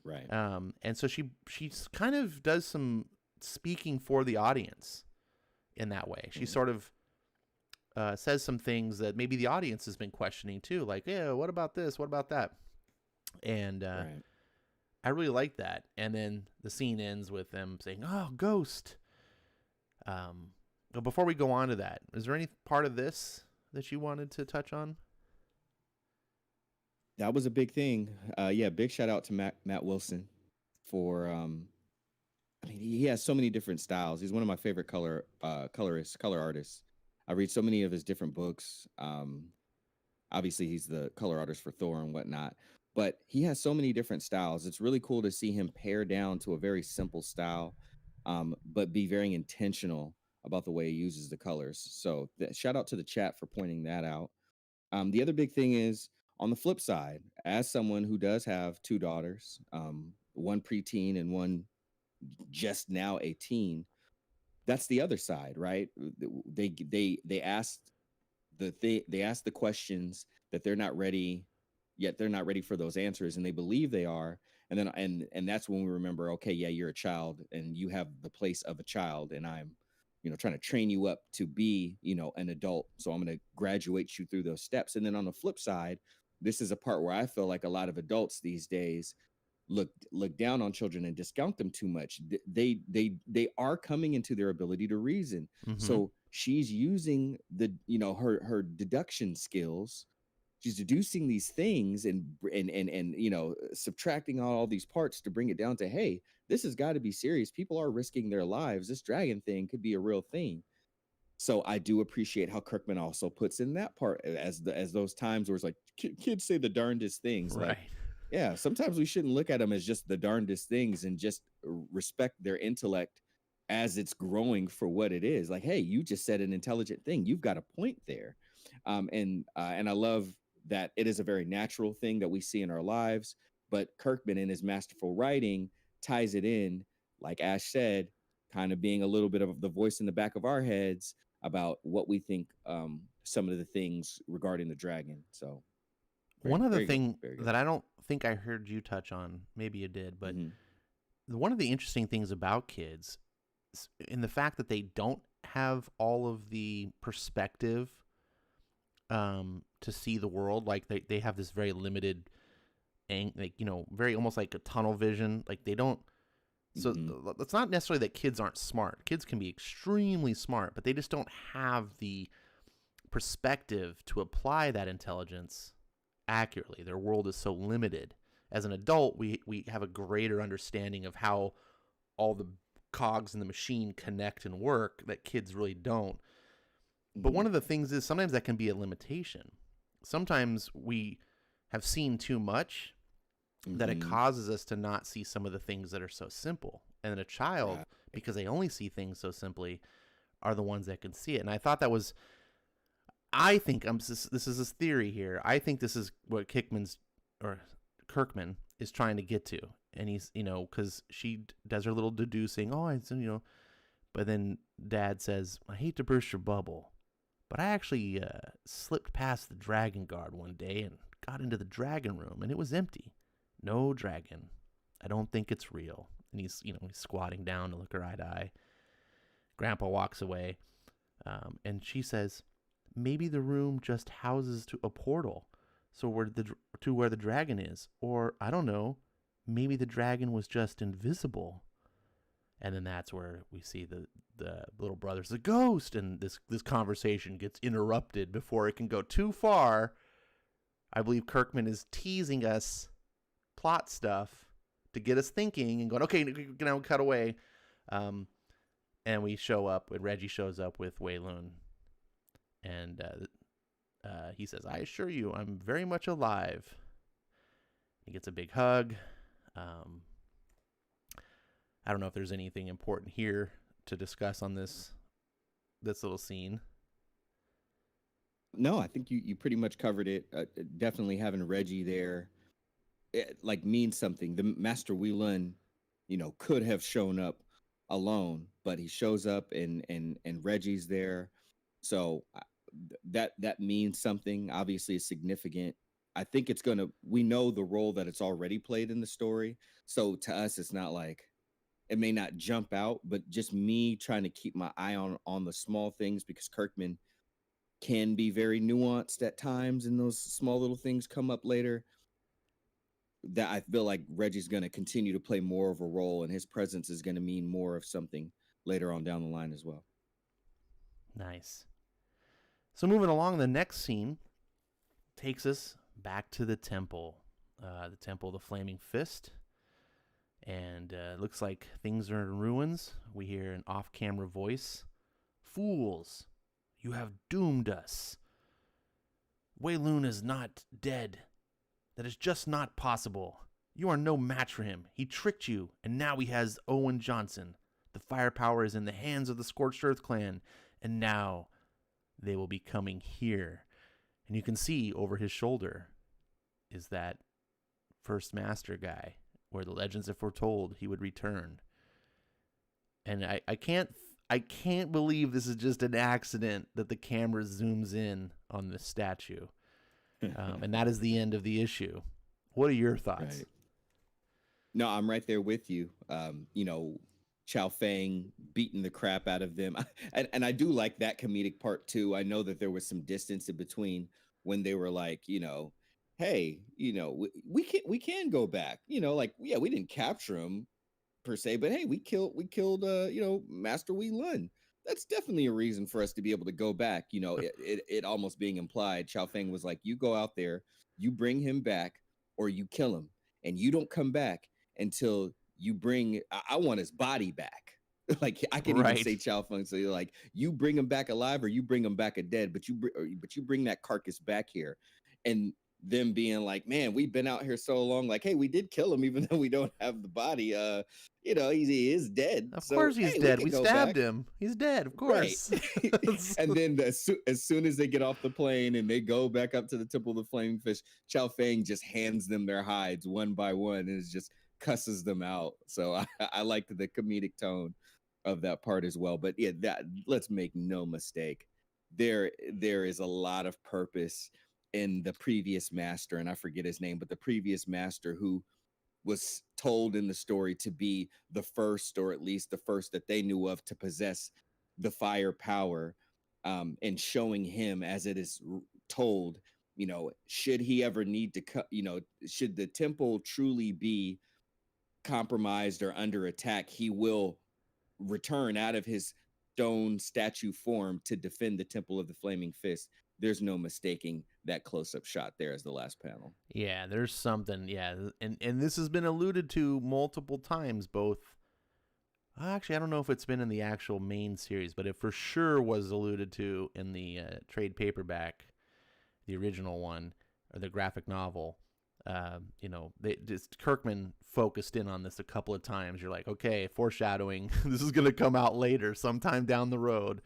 Right. And so she kind of does some speaking for the audience in that way. She sort of says some things that maybe the audience has been questioning too, like, yeah, what about this? What about that? And Right. I really like that. And then the scene ends with them saying, "Oh, ghost." But before we go on to that, is there any part of this that you wanted to touch on? That was a big thing. Yeah, big shout out to Matt Wilson for I mean, he has so many different styles. He's one of my favorite color artists. I read so many of his different books. Obviously, he's the color artist for Thor and whatnot, but he has so many different styles. It's really cool to see him pare down to a very simple style, but be very intentional about the way he uses the colors. So, shout out to the chat for pointing that out. The other big thing is on the flip side, as someone who does have two daughters, one preteen and one just now a teen, that's the other side, right? They asked they ask the questions that they're not ready yet. They're not ready for those answers, and they believe they are. And then and that's when we remember, okay, yeah, you're a child, and you have the place of a child, and I'm, trying to train you up to be, an adult. So I'm going to graduate you through those steps. And then on the flip side, this is a part where I feel like a lot of adults these days look down on children and discount them too much. They are coming into their ability to reason. Mm-hmm. So she's using her deduction skills. She's deducing these things and subtracting all these parts to bring it down to, hey, this has got to be serious. People are risking their lives. This dragon thing could be a real thing. So I do appreciate how Kirkman also puts in that part as those times where it's like kids say the darndest things. Right. Like, yeah, sometimes we shouldn't look at them as just the darndest things and just respect their intellect as it's growing for what it is. Like, hey, you just said an intelligent thing. You've got a point there. And I love that it is a very natural thing that we see in our lives. But Kirkman, in his masterful writing, ties it in, like Ash said, kind of being a little bit of the voice in the back of our heads about what we think some of the things regarding the dragon. So one other very thing good. that I don't think I heard you touch on, maybe you did, but Mm-hmm. one of the interesting things about kids in the fact that they don't have all of the perspective to see the world. Like they have this very limited very almost like a tunnel vision. Like they don't. So it's not necessarily that kids aren't smart. Kids can be extremely smart, but they just don't have the perspective to apply that intelligence accurately. Their world is so limited. As an adult, we have a greater understanding of how all the cogs in the machine connect and work that kids really don't. But one of the things is sometimes that can be a limitation. Sometimes we have seen too much that it causes us to not see some of the things that are so simple. And then a child, because they only see things so simply, are the ones that can see it. And I thought that was, I think this is his theory here. I think this is what Kirkman is trying to get to. And he's, because she does her little deducing. But then Dad says, I hate to burst your bubble, but I actually slipped past the dragon guard one day and got into the dragon room, and it was empty. No dragon. I don't think it's real. And he's squatting down to look her eye to eye. Grandpa walks away, and she says, maybe the room just houses to a portal, so where the dragon is. Or, I don't know, maybe the dragon was just invisible. And then that's where we see the little brother's the ghost, and this conversation gets interrupted before it can go too far. I believe Kirkman is teasing us plot stuff to get us thinking and going, okay, now cut away. And we show up, and Reggie shows up with Wei Lun. And he says, I assure you, I'm very much alive. He gets a big hug. I don't know if there's anything important here to discuss on this little scene. No, I think you pretty much covered it. Definitely having Reggie there, means something. The Master Wei Lun, could have shown up alone, but he shows up and Reggie's there. So that means something. Obviously, it's significant. I think we know the role that it's already played in the story. So to us, it's not like it may not jump out, but just me trying to keep my eye on the small things, because Kirkman can be very nuanced at times, and those small little things come up later. That I feel like Reggie's going to continue to play more of a role, and his presence is going to mean more of something later on down the line as well. Nice. So moving along, the next scene takes us back to the temple of the Flaming Fist. And looks like things are in ruins. We hear an off-camera voice. Fools, you have doomed us. Wei Lun is not dead. That is just not possible. You are no match for him. He tricked you, and now he has Owen Johnson. The firepower is in the hands of the Scorched Earth clan, and now they will be coming here. And you can see over his shoulder is that First Master guy, where the legends have foretold he would return. And I can't believe this is just an accident that the camera zooms in on this statue. And that is the end of the issue. What are your thoughts? Right. No, I'm right there with you. Chow Fang beating the crap out of them. And I do like that comedic part too. I know that there was some distance in between when they were like, hey, we can go back. Yeah, we didn't capture him per se, but hey, we killed Master Wei Lun. That's definitely a reason for us to be able to go back. It almost being implied. Chow Fang was like, you go out there, you bring him back, or you kill him, and you don't come back until you bring. I want his body back. Like I can even say Chow Fang. So you're like, you bring him back alive, or you bring him back a dead, but you bring that carcass back here, and them being like, man, we've been out here so long. Like, hey, we did kill him, even though we don't have the body. He is dead. Of course he's dead. We stabbed him. He's dead, of course. Right. And then as soon as they get off the plane and they go back up to the Temple of the Flaming Fish, Chow Fang just hands them their hides one by one and just cusses them out. So I liked the comedic tone of that part as well. But yeah, let's make no mistake. There is a lot of purpose in the previous master, and I forget his name, but the previous master who was told in the story to be the first, or at least the first that they knew of, to possess the fire power, and showing him, as it is told, should he ever need to should the temple truly be compromised or under attack, he will return out of his stone statue form to defend the Temple of the Flaming Fist. There's no mistaking that close-up shot there as the last panel. Yeah, there's something. Yeah, and this has been alluded to multiple times. Both, actually, I don't know if it's been in the actual main series, but it for sure was alluded to in the trade paperback, the original one, or the graphic novel. Kirkman focused in on this a couple of times. You're like, okay, foreshadowing. This is going to come out later, sometime down the road,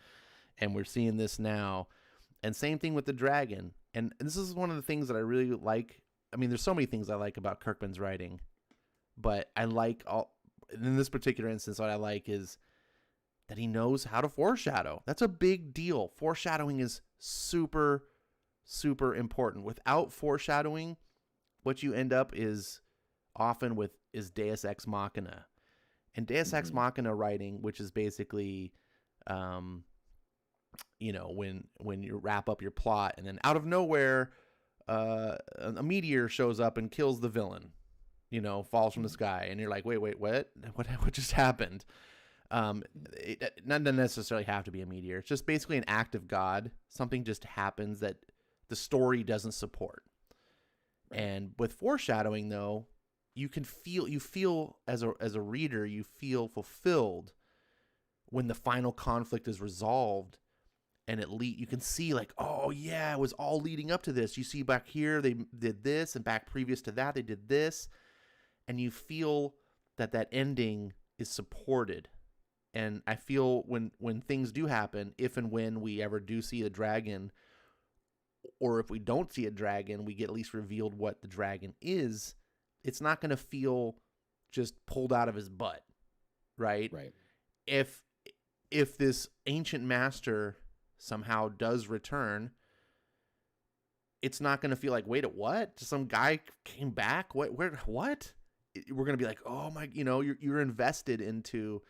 and we're seeing this now. And same thing with the dragon. And this is one of the things that I really like. I mean, there's so many things I like about Kirkman's writing, but I like in this particular instance, what I like is that he knows how to foreshadow. That's a big deal. Foreshadowing is super, super important. Without foreshadowing, what you end up is often with is Deus Ex Machina. And Deus Ex Machina writing, which is basically, when you wrap up your plot and then out of nowhere, a meteor shows up and kills the villain, falls from the sky. And you're like, wait, what just happened? It doesn't necessarily have to be a meteor. It's just basically an act of God. Something just happens that the story doesn't support. Right. And with foreshadowing, though, you feel as a reader, you feel fulfilled when the final conflict is resolved. And you can see like, oh yeah, it was all leading up to this. You see back here, they did this, and back previous to that, they did this. And you feel that ending is supported. And I feel when things do happen, if and when we ever do see a dragon, or if we don't see a dragon, we get at least revealed what the dragon is. It's not going to feel just pulled out of his butt, right? Right. If this ancient master somehow does return, it's not going to feel like, wait, what? Some guy came back? What? Where? What? We're going to be like, oh my, you're invested into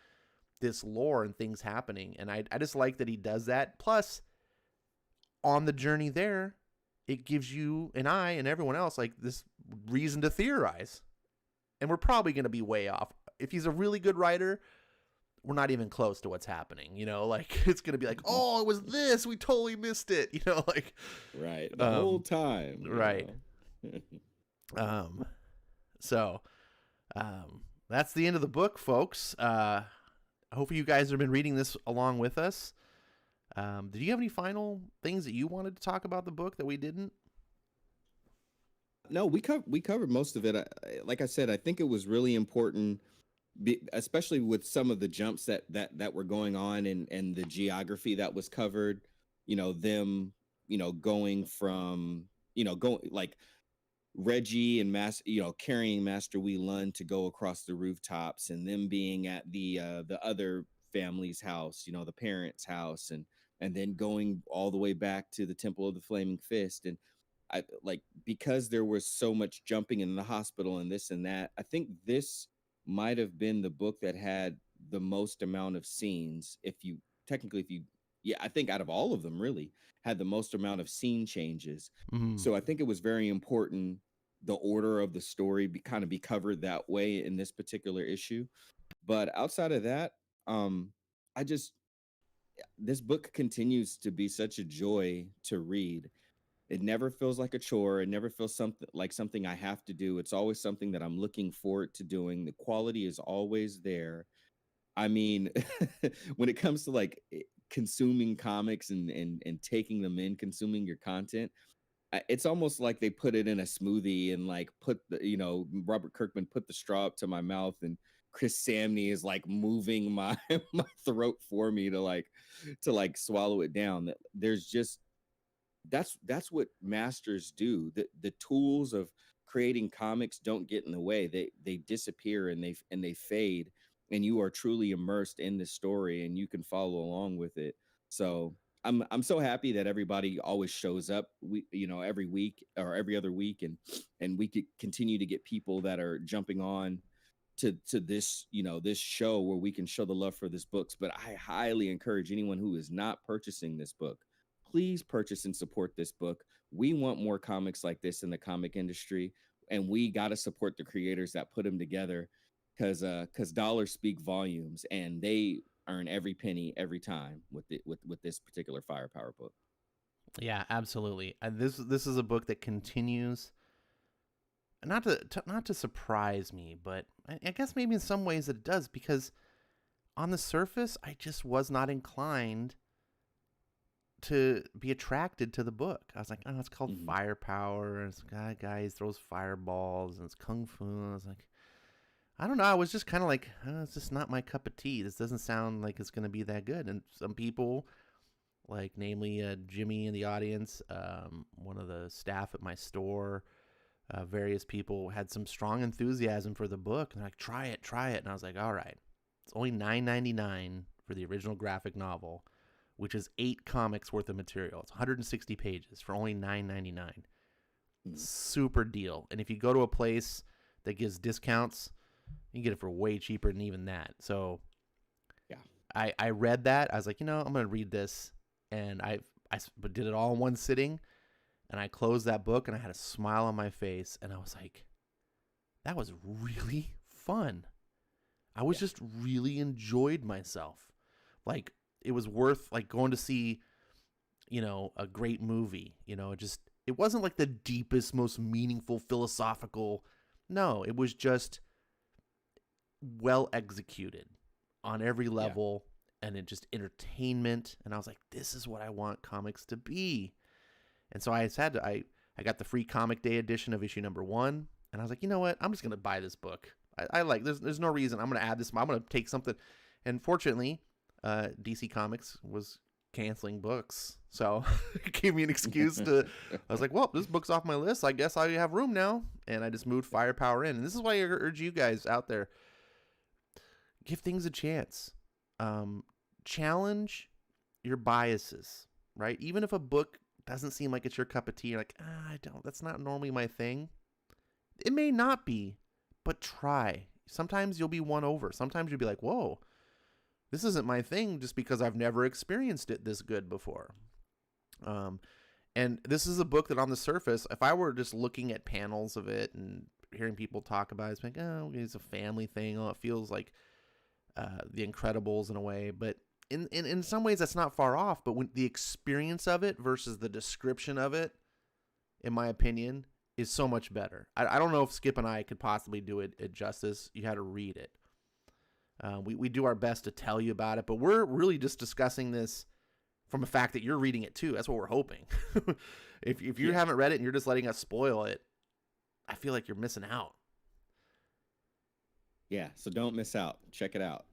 this lore and things happening. And I just like that he does that. Plus, on the journey there, it gives you and I and everyone else like this reason to theorize. And we're probably going to be way off. If he's a really good writer, we're not even close to what's happening, like it's going to be like, oh, it was this, we totally missed it, like right. The whole time. Right. So that's the end of the book, folks. Hopefully you guys have been reading this along with us. Did you have any final things that you wanted to talk about the book that we didn't? No, we covered most of it. Like I said, I think it was really important, especially with some of the jumps that were going on and the geography that was covered. Them, going from, going like Reggie and carrying Master Wee Lun to go across the rooftops, and them being at the other family's house, the parents' house, and then going all the way back to the Temple of the Flaming Fist. And I because there was so much jumping in the hospital and this and that, I think this might have been the book that had the most amount of scenes. I think out of all of them, really had the most amount of scene changes. Mm-hmm. So I think it was very important the order of the story be covered that way in this particular issue. But outside of that, this book continues to be such a joy to read. It never feels like a chore. It never feels something I have to do. It's always something that I'm looking forward to doing. The quality is always there. I mean, when it comes to consuming comics and taking them in, consuming your content, it's almost like they put it in a smoothie and put Robert Kirkman put the straw up to my mouth, and Chris Samney is moving my my throat for me to swallow it down. That there's just that's what masters do. The tools of creating comics don't get in the way. They disappear and they fade, and you are truly immersed in the story and you can follow along with it. So I'm so happy that everybody always shows up, every week or every other week, and we could continue to get people that are jumping on to this, this show where we can show the love for this books. But I highly encourage anyone who is not purchasing this book, please purchase and support this book. We want more comics like this in the comic industry, and we got to support the creators that put them together, because dollars speak volumes, and they earn every penny every time with this particular Firepower book. Yeah, absolutely. This is a book that continues not to surprise me, but I guess maybe in some ways it does, because on the surface I just was not inclined to be attracted to the book. I was like, oh, it's called Firepower, and it's a guy throws fireballs, and it's kung fu. And I was like, I don't know. I was just kind of like, oh, it's just not my cup of tea. This doesn't sound like it's going to be that good. And some people, namely Jimmy in the audience, one of the staff at my store, various people had some strong enthusiasm for the book. And they're like, try it. And I was like, all right. It's only $9.99 for the original graphic novel, which is 8 comics worth of material. It's 160 pages for only $9.99. Super deal. And if you go to a place that gives discounts, you can get it for way cheaper than even that. So yeah, I read that. I was like, I'm going to read this. And I did it all in one sitting. And I closed that book and I had a smile on my face. And I was like, that was really fun. I was just really enjoyed myself. It was worth going to see, a great movie. It wasn't the deepest, most meaningful, philosophical. No, it was just well executed on every level, and it just entertainment. And I was like, this is what I want comics to be. And so I got the free Comic Day edition of issue number 1, and I was like, you know what? I'm just gonna buy this book. There's no reason. I'm gonna add this. I'm gonna take something. And fortunately, DC Comics was canceling books, so it gave me an excuse to. I was like, well, this book's off my list. I guess I have room now, and I just moved Firepower in. And this is why I urge you guys out there: give things a chance. Challenge your biases. right? Even if a book doesn't seem like it's your cup of tea, you're like, that's not normally my thing. It may not be, but try. Sometimes you'll be won over. Sometimes you'll be like, whoa, this isn't my thing just because I've never experienced it this good before. And this is a book that on the surface, if I were just looking at panels of it and hearing people talk about it, it's like, oh, it's a family thing. Oh, it feels like The Incredibles in a way. But in some ways, that's not far off. But when the experience of it versus the description of it, in my opinion, is so much better. I don't know if Skip and I could possibly do it justice. You had to read it. We do our best to tell you about it, but we're really just discussing this from a fact that you're reading it too. That's what we're hoping. If you haven't read it and you're just letting us spoil it, I feel like you're missing out. Yeah, so don't miss out. Check it out.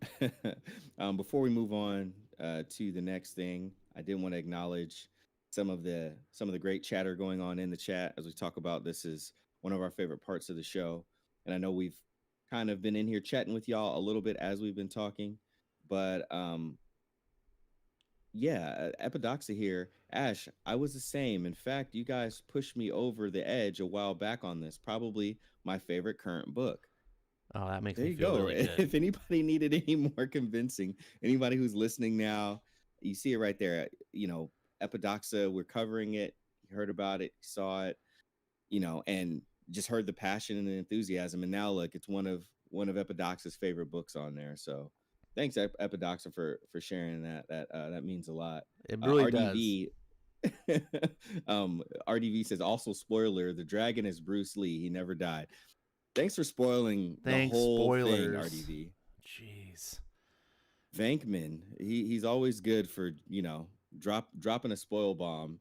Before we move on to the next thing, I did want to acknowledge some of the great chatter going on in the chat as we talk about this is one of our favorite parts of the show. And I know we've kind of been in here chatting with y'all a little bit as we've been talking, but Epidoxa here. Ash, I was the same. In fact, you guys pushed me over the edge a while back on this. Probably my favorite current book. Oh, that makes There me you feel go. really good. If anybody needed any more convincing, anybody who's listening now, you see it right there. You know, Epidoxa, we're covering it. You heard about it, saw it, and just heard the passion and the enthusiasm. And now look, it's one of Epidoxa's favorite books on there. So thanks, Epidoxa, for sharing that. That means a lot. It really RDV, RDV says, also spoiler, the dragon is Bruce Lee. He never died. Thanks for spoiling the whole spoilers. thing, RDV. Jeez. Vankman, he's always good for, dropping a spoil bomb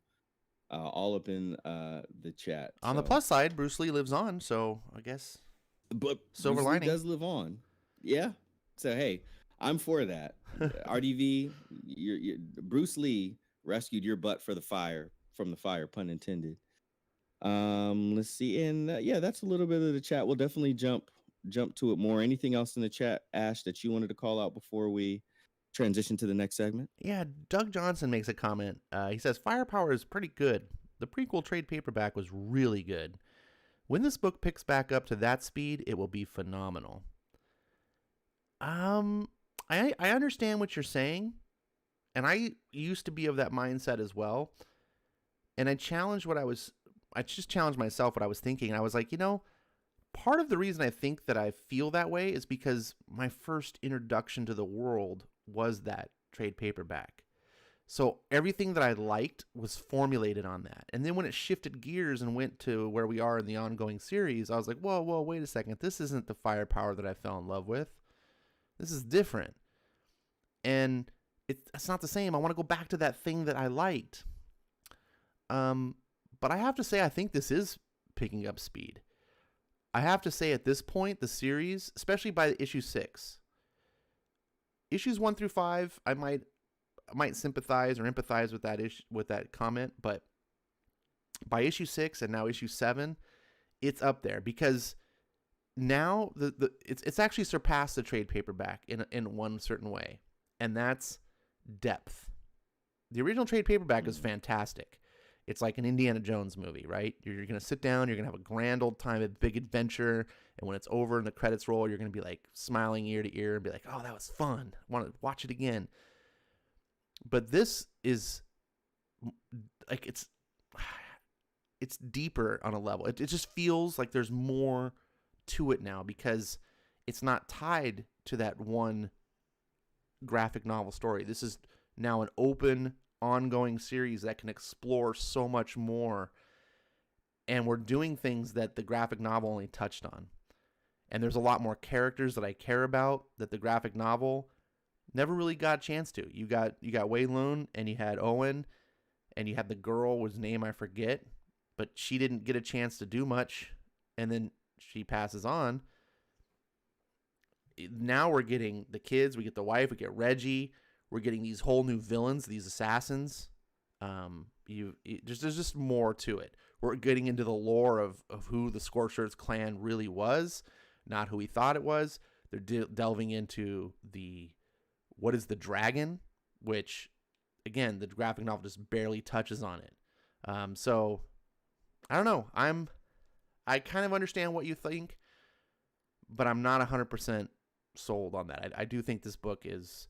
all up in the chat. On the plus side, Bruce Lee lives on, so I guess but silver Bruce lining. Lee does live on. Yeah. So hey, I'm for that. RDV, you're Bruce Lee rescued your butt from the fire, pun intended. Let's see, and that's a little bit of the chat. We'll definitely jump to it more. Anything else in the chat, Ash, that you wanted to call out before we transition to the next segment? Yeah, Doug Johnson makes a comment. He says Firepower is pretty good. The prequel trade paperback was really good. When this book picks back up to that speed, it will be phenomenal. I understand what you're saying, and I used to be of that mindset as well. And I just challenged myself what I was thinking. And I was like, part of the reason I think that I feel that way is because my first introduction to the world was that trade paperback. So everything that I liked was formulated on that. And then when it shifted gears and went to where we are in the ongoing series, I was like, whoa, wait a second. This isn't the Firepower that I fell in love with. This is different. And it's not the same. I want to go back to that thing that I liked. But I have to say, I think this is picking up speed. I have to say at this point, the series, especially by issue 6, issues 1 through 5, I might sympathize or empathize with that comment, but by issue 6 and now issue 7, it's up there because now it's actually surpassed the trade paperback in one certain way, and that's depth. The original trade paperback is fantastic. It's like an Indiana Jones movie, right? You're going to sit down, you're going to have a grand old time, a big adventure, and when it's over and the credits roll, you're going to be like smiling ear to ear and be like, oh, that was fun. I want to watch it again. But this is like, it's deeper on a level. It just feels like there's more to it now because it's not tied to that one graphic novel story. This is now an open, ongoing series that can explore so much more, and we're doing things that the graphic novel only touched on, and there's a lot more characters that I care about that the graphic novel never really got a chance to. You got Wei Lun, and you had Owen, and you had the girl whose name I forget, but she didn't get a chance to do much, and then she passes on. Now we're getting the kids, we get the wife, we get Reggie. We're getting these whole new villains, these assassins. There's just more to it. We're getting into the lore of who the Scorchers clan really was, not who we thought it was. They're delving into what is the dragon, which again, the graphic novel just barely touches on it. So I don't know. I kind of understand what you think, but I'm not 100% sold on that. I do think this book is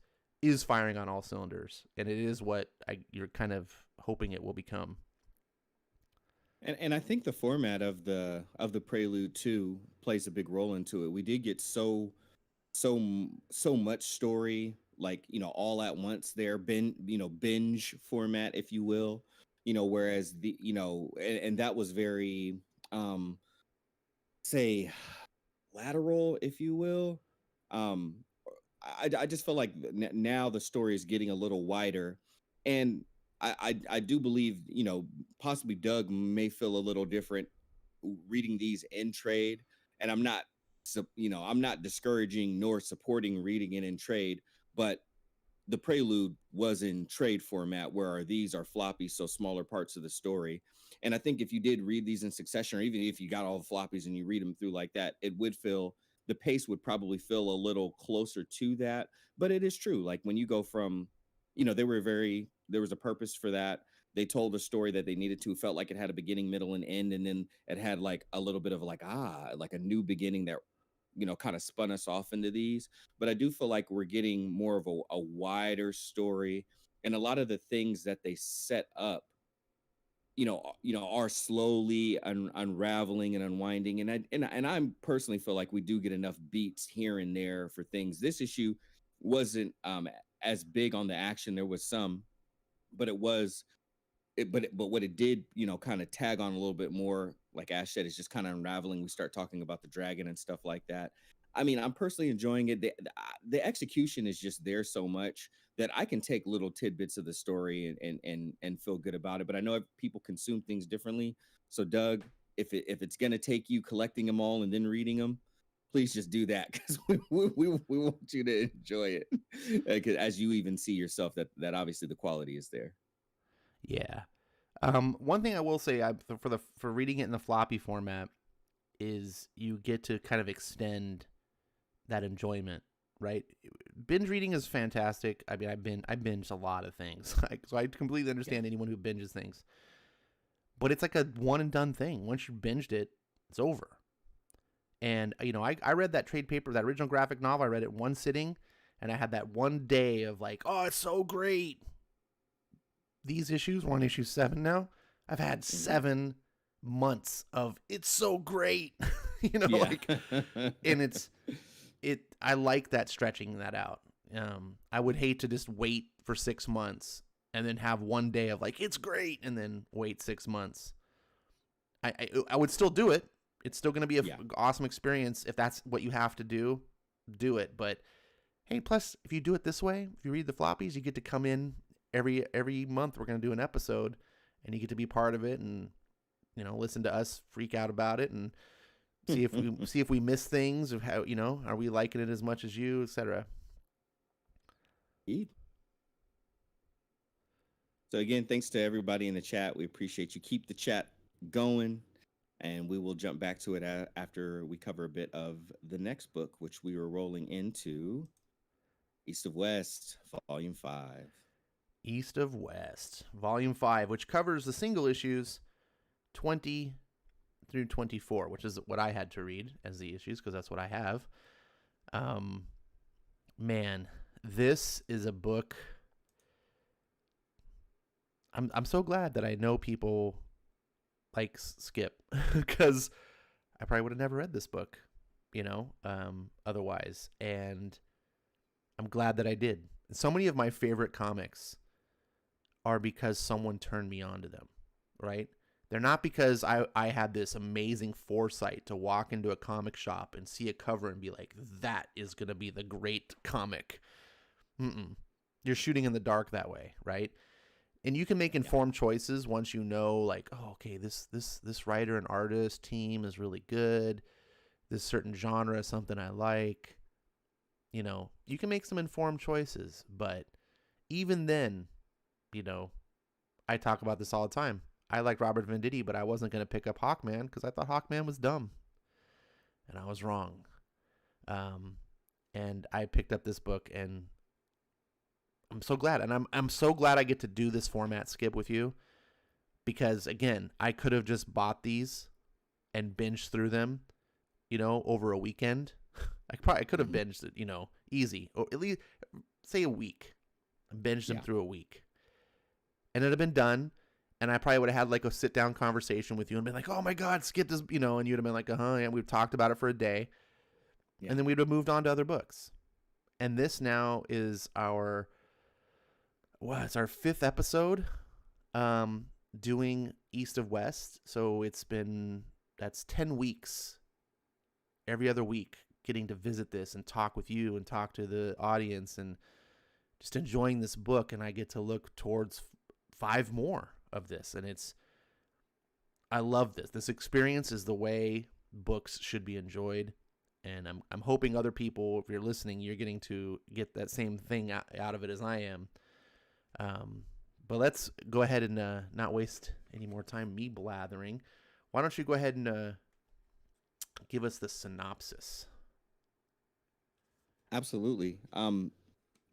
firing on all cylinders, and it is what you're kind of hoping it will become. And I think the format of the prelude too plays a big role into it. We did get so much story, like, all at once there, binge format, if you will, whereas and that was very, um say, lateral, if you will. um I just feel like now the story is getting a little wider, and I do believe, possibly Doug may feel a little different reading these in trade, and I'm not discouraging nor supporting reading it in trade, but the prelude was in trade format, where these are floppy, so smaller parts of the story. And I think if you did read these in succession, or even if you got all the floppies and you read them through like that, it would feel, the pace would probably feel a little closer to that. But it is true, like when you go from, there was a purpose for that. They told a story that they needed to. It felt like it had a beginning, middle, and end, and then it had like a little bit of like like a new beginning that kind of spun us off into these. But I do feel like we're getting more of a wider story, and a lot of the things that they set up, are slowly unraveling and unwinding. And I'm personally feel like we do get enough beats here and there for things. This issue wasn't as big on the action. There was some, but it was but what it did, kind of tag on a little bit more, like Ash said, is just kind of unraveling. We start talking about the dragon and stuff like that. I mean, I'm personally enjoying it. The execution is just there so much that I can take little tidbits of the story and feel good about it. But I know people consume things differently. So Doug, if it's gonna take you collecting them all and then reading them, please just do that, because we want you to enjoy it, as you even see yourself that obviously the quality is there. Yeah. One thing I will say, for reading it in the floppy format, is you get to kind of extend that enjoyment, right? Binge reading is fantastic. I mean, I binged a lot of things, so I completely understand anyone who binges things. But it's like a one and done thing. Once you binged it, it's over. And I read that trade paper, that original graphic novel. I read it one sitting, and I had that one day of like, oh, it's so great. These issues, we're on issue 7 now. I've had 7 months of it's so great, like, and I like that, stretching that out. I would hate to just wait for 6 months and then have one day of like it's great, and then wait 6 months. I would still do it. It's still going to be an awesome experience. If that's what you have to do it. But hey, plus if you do it this way, if you read the floppies, you get to come in every month. We're going to do an episode, and you get to be part of it, and listen to us freak out about it, and see if we miss things, of how, are we liking it as much as you, etc. So again, thanks to everybody in the chat. We appreciate you. Keep the chat going, and we will jump back to it after we cover a bit of the next book, which we were rolling into, East of West, Volume 5. East of West, Volume 5, which covers the single issues 20 through 24, which is what I had to read as the issues, because that's what I have. Man, this is a book. I'm so glad that I know people like Skip, because I probably would have never read this book, otherwise. And I'm glad that I did. So many of my favorite comics are because someone turned me on to them, right? They're not because I had this amazing foresight to walk into a comic shop and see a cover and be like, that is going to be the great comic. You're shooting in the dark that way, right? And you can make informed choices once you know, like, oh, okay, this writer and artist team is really good. This certain genre is something I like. You can make some informed choices, but even then, I talk about this all the time. I like Robert Venditti, but I wasn't going to pick up Hawkman because I thought Hawkman was dumb. And I was wrong. And I picked up this book, and I'm so glad, and I'm so glad I get to do this format, Skip, with you, because again, I could have just bought these and binged through them, over a weekend. I could have Mhm. binged it, easy, or at least say a week, and binged them Yeah. through a week, and it'd have been done. And I probably would have had like a sit down conversation with you and been like, "Oh my God, Skip this," and you'd have been like, and we've talked about it for a day, Yeah. and then we'd have moved on to other books. And this now is it's our fifth episode, um, doing East of West. So that's 10 weeks, every other week, getting to visit this and talk with you and talk to the audience and just enjoying this book. And I get to look towards five more of this. And I love this. This experience is the way books should be enjoyed. And I'm hoping other people, if you're listening, you're getting to get that same thing out of it as I am. But let's go ahead and not waste any more time me blathering. Why don't you go ahead and give us the synopsis? Absolutely.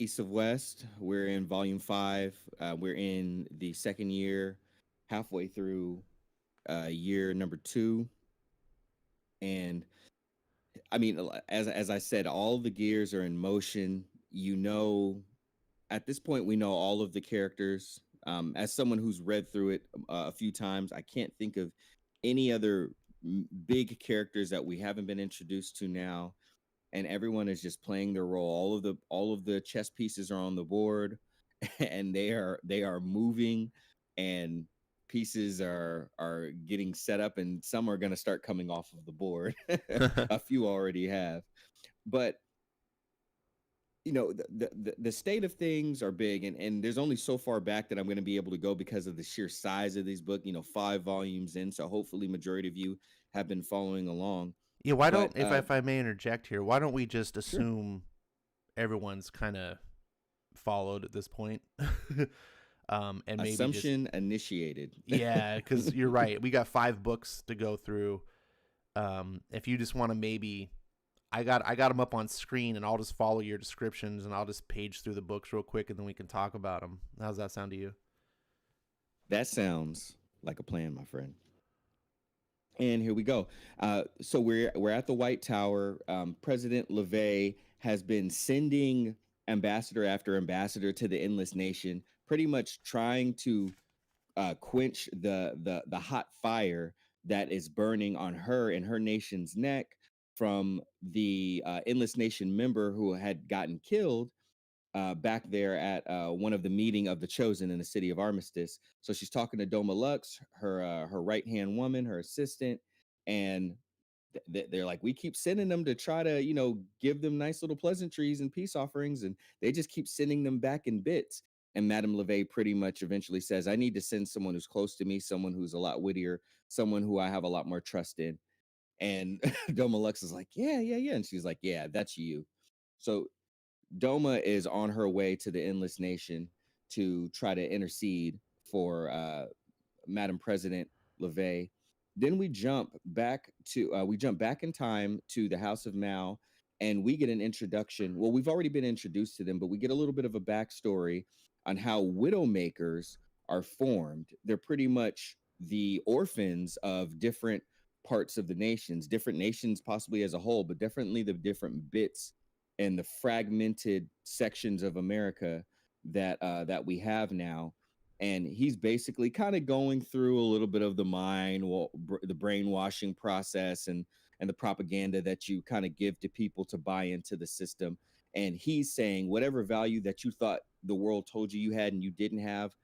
East of West, we're in volume 5. We're in the second year, halfway through year number 2. And I mean, as I said, all the gears are in motion. At this point, we know all of the characters. As someone who's read through it a few times, I can't think of any other big characters that we haven't been introduced to now, and everyone is just playing their role. All of the chess pieces are on the board, and they are moving, and pieces are getting set up, and some are going to start coming off of the board. A few already have, but the state of things are big, and there's only so far back that I'm going to be able to go because of the sheer size of these book. 5 volumes in, so hopefully majority of you have been following along. Yeah, why don't But if I may interject here, why don't we just sure. assume everyone's kind of followed at this point? And maybe just Assumption initiated. yeah, because you're right. We got 5 books to go through. If you just want to maybe, I got them up on screen, and I'll just follow your descriptions, and I'll just page through the books real quick, and then we can talk about them. How's that sound to you? That sounds like a plan, my friend. And here we go. So we're at the White Tower. President LaVey has been sending ambassador after ambassador to the Endless Nation, pretty much trying to quench the hot fire that is burning on her and her nation's neck from the Endless Nation member who had gotten killed back there at one of the meeting of the Chosen in the city of Armistice. So she's talking to Doma Lux, her right hand woman, her assistant, and they're like, we keep sending them to try to give them nice little pleasantries and peace offerings, and they just keep sending them back in bits. And Madame LeVay pretty much eventually says, I need to send someone who's close to me, someone who's a lot wittier, someone who I have a lot more trust in. And Doma Lux is like, yeah, yeah, yeah. And she's like, yeah, that's you. So Doma is on her way to the Endless Nation to try to intercede for Madam President LeVay. Then we jump back in time to the House of Mao, and we get an introduction. Well, we've already been introduced to them, but we get a little bit of a backstory on how Widowmakers are formed. They're pretty much the orphans of different parts of the different nations possibly as a whole, but definitely the different bits and the fragmented sections of America that we have now. And he's basically kind of going through a little bit of the brainwashing process and the propaganda that you kind of give to people to buy into the system. And he's saying whatever value that you thought the world told you had and you didn't have,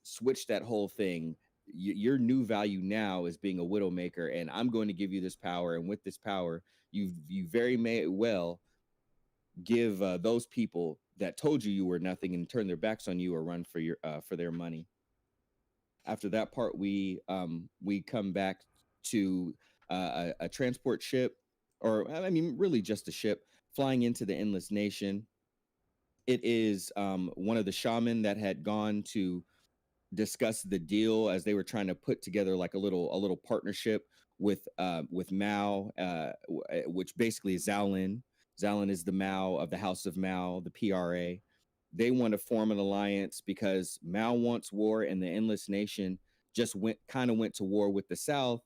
switch that whole thing. Your new value now is being a widowmaker, and I'm going to give you this power. And with this power, you very may well give those people that told you were nothing and turn their backs on you or run for their money. After that part, we come back to a transport ship, or I mean, really just a ship flying into the Endless Nation. It is one of the shaman that had gone to discuss the deal as they were trying to put together like a little partnership with Mao, which basically is Zalin. Zalin is the Mao of the House of Mao, the PRA, they want to form an alliance because Mao wants war, and the Endless Nation just went to war with the South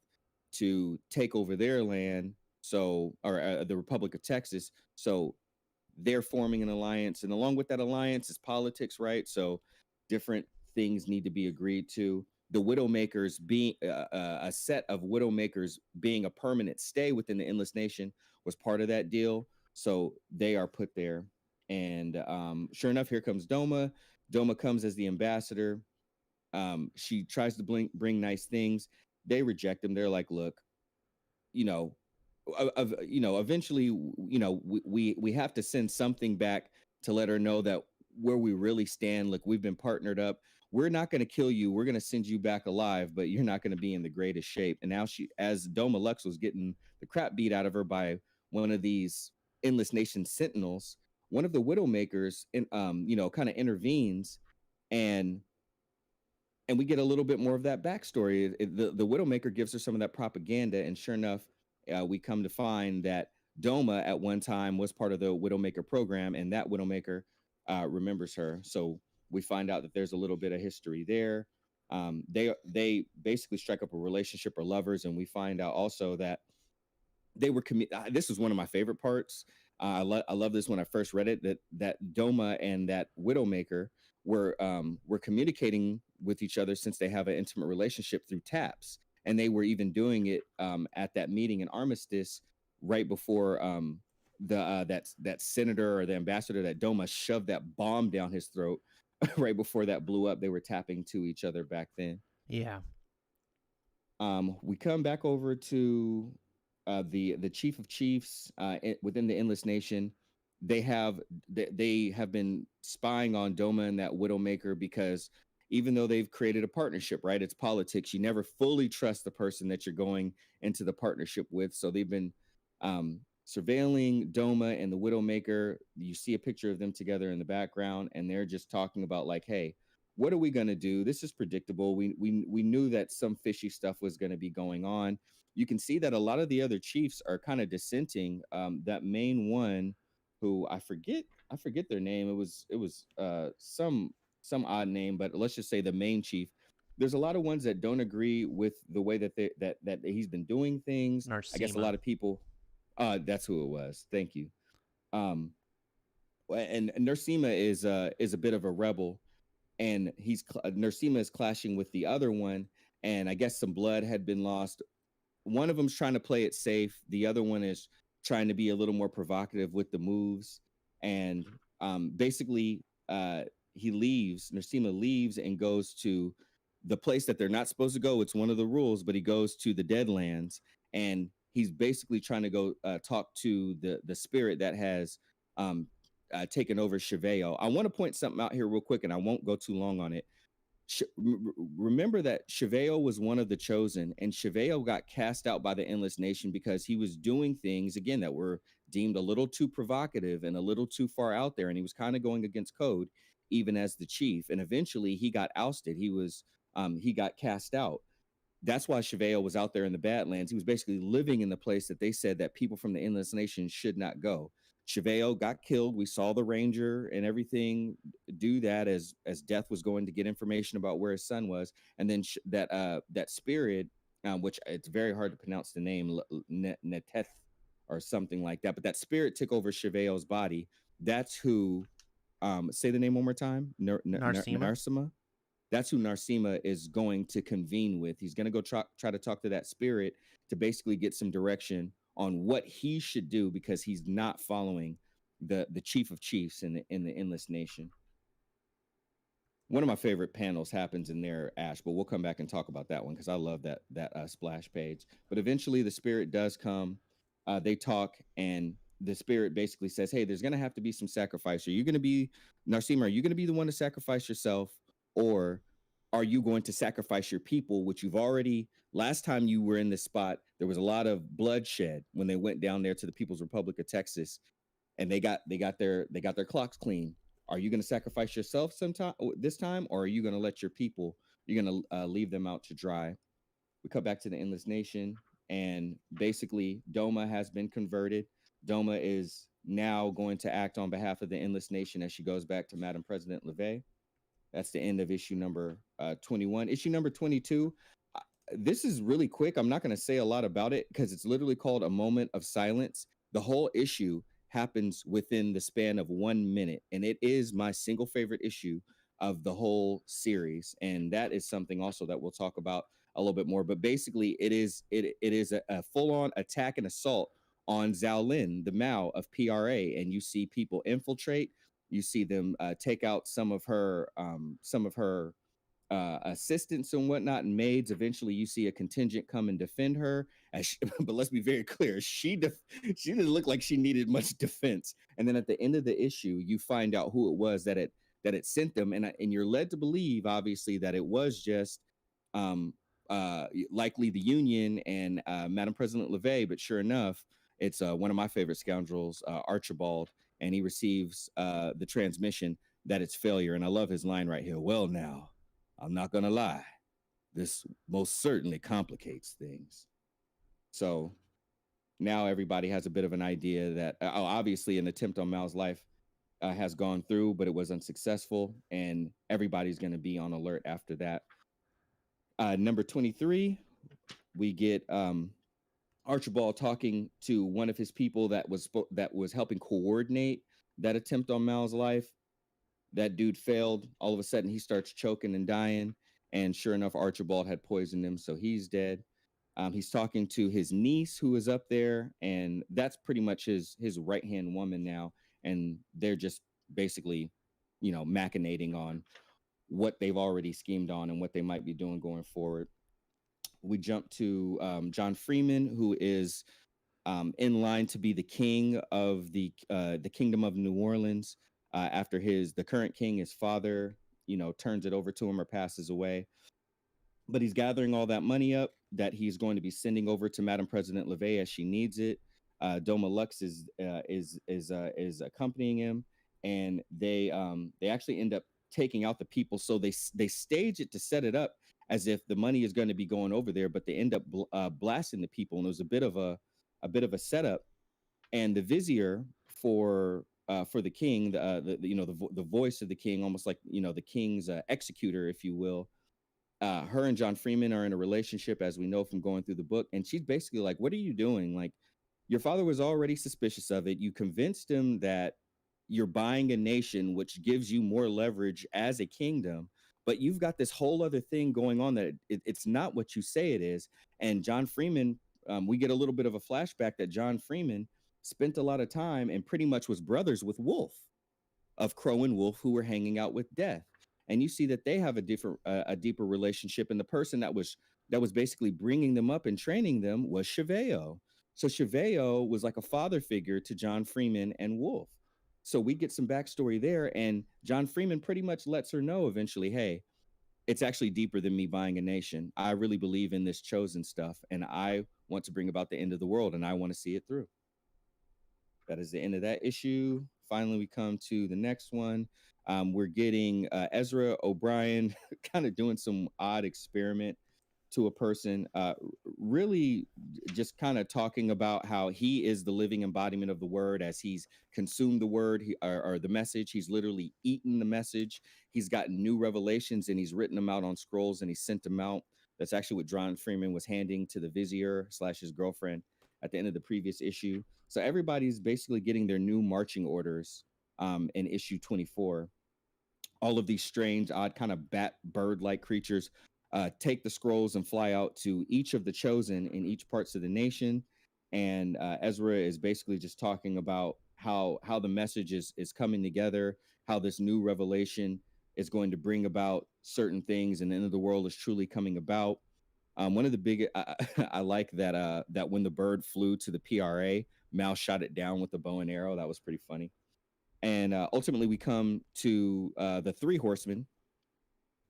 to take over their land. So, or the Republic of Texas. So they're forming an alliance, and along with that alliance is politics, right? So different things need to be agreed to. The Widowmakers being a set of Widowmakers being a permanent stay within the Endless Nation was part of that deal. So they are put there, and sure enough, here comes Doma. Doma comes as the ambassador. She tries to bring nice things. They reject them. They're like, look, you know, eventually, we have to send something back to let her know that where we really stand. Look, we've been partnered up. We're not going to kill you. We're going to send you back alive, but you're not going to be in the greatest shape. And now as Doma Lux was getting the crap beat out of her by one of these Endless Nation Sentinels, one of the Widowmakers, kind of intervenes, and we get a little bit more of that backstory. The Widowmaker gives her some of that propaganda, and sure enough, we come to find that Doma at one time was part of the Widowmaker program, and that Widowmaker remembers her. So we find out that there's a little bit of history there. They basically strike up a relationship or lovers, and we find out also that they were this was one of my favorite parts. I love this when I first read it, that Doma and that Widowmaker were communicating with each other since they have an intimate relationship through taps, and they were even doing it at that meeting in Armistice right before that senator or the ambassador that Doma shoved that bomb down his throat. Right before that blew up, they were tapping to each other back then. Yeah. We come back over to the chief of chiefs within the Endless Nation. They have been spying on Doma and that Widowmaker because even though they've created a partnership, right? It's politics. You never fully trust the person that you're going into the partnership with. So they've been surveilling Doma and the Widowmaker. You see a picture of them together in the background, and they're just talking about like, hey, what are we going to do? This is predictable. We knew that some fishy stuff was going to be going on. You can see that a lot of the other chiefs are kind of dissenting. That main one, who I forget their name. It was some odd name, but let's just say the main chief. There's a lot of ones that don't agree with the way that that he's been doing things. I guess a lot Narcima. of people. That's who it was. Thank you. Um, and Nursima is a bit of a rebel, and Nursima is clashing with the other one, and I guess some blood had been lost. One of them's trying to play it safe. The other one is trying to be a little more provocative with the moves. And basically, he leaves. Nursima leaves and goes to the place that they're not supposed to go. It's one of the rules, but he goes to the Deadlands, and he's basically trying to go talk to the spirit that has taken over Cheveo. I want to point something out here real quick, and I won't go too long on it. Remember that Cheveo was one of the chosen, and Cheveo got cast out by the Endless Nation because he was doing things again that were deemed a little too provocative and a little too far out there, and he was kind of going against code, even as the chief. And eventually, he got ousted. He got cast out. That's why Cheveo was out there in the Badlands. He was basically living in the place that they said that people from the Endless Nation should not go. Cheveo got killed. We saw the ranger and everything do that as Death was going to get information about where his son was, and then that spirit, which it's very hard to pronounce the name, Neteth or something like that, but that spirit took over Cheveo's body. That's who. Say the name one more time. Narcima. Narsima. That's who Narsima is going to convene with. He's going to go try to talk to that spirit to basically get some direction on what he should do because he's not following the chief of chiefs in the Endless Nation. One of my favorite panels happens in there, Ash, but we'll come back and talk about that one because I love that splash page. But eventually the spirit does come. They talk, and the spirit basically says, hey, there's going to have to be some sacrifice. Are you going to be, Narsima, are you going to be the one to sacrifice yourself? Or are you going to sacrifice your people, which you've already, last time you were in this spot, there was a lot of bloodshed when they went down there to the People's Republic of Texas, and they got their clocks clean. Are you going to sacrifice yourself this time, or are you going to let your people, you're going to leave them out to dry? We come back to the Endless Nation, and basically Doma has been converted. Doma is now going to act on behalf of the Endless Nation as she goes back to Madam President LeVay. That's the end of issue number 21. Issue number 22. This is really quick. I'm not going to say a lot about it because it's literally called A Moment of Silence. The whole issue happens within the span of 1 minute, and it is my single favorite issue of the whole series. And that is something also that we'll talk about a little bit more. But basically, it is a full-on attack and assault on Zhao Lin, the Mao of PRA, and you see people infiltrate. You see them take out some of her assistants and whatnot and maids. Eventually, you see a contingent come and defend her. But let's be very clear, she didn't look like she needed much defense. And then at the end of the issue, you find out who it was that it sent them, and you're led to believe, obviously, that it was just um, likely the Union and Madam President LeVay. But sure enough, it's one of my favorite scoundrels, Archibald, and he receives the transmission that it's failure. And I love his line right here. Well, now, I'm not going to lie. This most certainly complicates things. So now everybody has a bit of an idea that, obviously, an attempt on Mao's life has gone through, but it was unsuccessful. And everybody's going to be on alert after that. Number 23, we get Archibald talking to one of his people that was helping coordinate that attempt on Mao's life. That dude failed. All of a sudden, he starts choking and dying. And sure enough, Archibald had poisoned him, so he's dead. He's talking to his niece, who is up there, and that's pretty much his right-hand woman now. And they're just basically, machinating on what they've already schemed on and what they might be doing going forward. We jump to John Freeman, who is in line to be the king of the Kingdom of New Orleans. After the current king, his father, turns it over to him or passes away. But he's gathering all that money up that he's going to be sending over to Madam President LeVay as she needs it. Doma Lux is accompanying him, and they actually end up taking out the people. So they stage it to set it up as if the money is going to be going over there, but they end up blasting the people, and it was a bit of a setup. And the vizier for the king, the voice of the king, almost like the king's executor, if you will. Her and John Freeman are in a relationship, as we know from going through the book, and she's basically like, "What are you doing? Like, your father was already suspicious of it. You convinced him that you're buying a nation, which gives you more leverage as a kingdom, but you've got this whole other thing going on that it's not what you say it is." And John Freeman, we get a little bit of a flashback that John Freeman spent a lot of time and pretty much was brothers with Wolf, of Crow and Wolf, who were hanging out with Death. And you see that they have a deeper relationship. And the person that was basically bringing them up and training them was Cheveo. So Cheveo was like a father figure to John Freeman and Wolf. So we get some backstory there. And John Freeman pretty much lets her know eventually, hey, it's actually deeper than me buying a nation. I really believe in this chosen stuff, and I want to bring about the end of the world, and I want to see it through. That is the end of that issue. Finally, we come to the next one. We're getting Ezra O'Brien kind of doing some odd experiment to a person, really just kind of talking about how he is the living embodiment of the word as he's consumed the word or the message. He's literally eaten the message. He's gotten new revelations and he's written them out on scrolls and he sent them out. That's actually what John Freeman was handing to the vizier / his girlfriend at the end of the previous issue. So everybody's basically getting their new marching orders in issue 24. All of these strange, odd kind of bird-like creatures take the scrolls and fly out to each of the chosen in each parts of the nation. And Ezra is basically just talking about how the message is coming together, how this new revelation is going to bring about certain things, and the end of the world is truly coming about. One of the big, I like that when the bird flew to the PRA, Mal shot it down with the bow and arrow. That was pretty funny. And ultimately, we come to the Three Horsemen.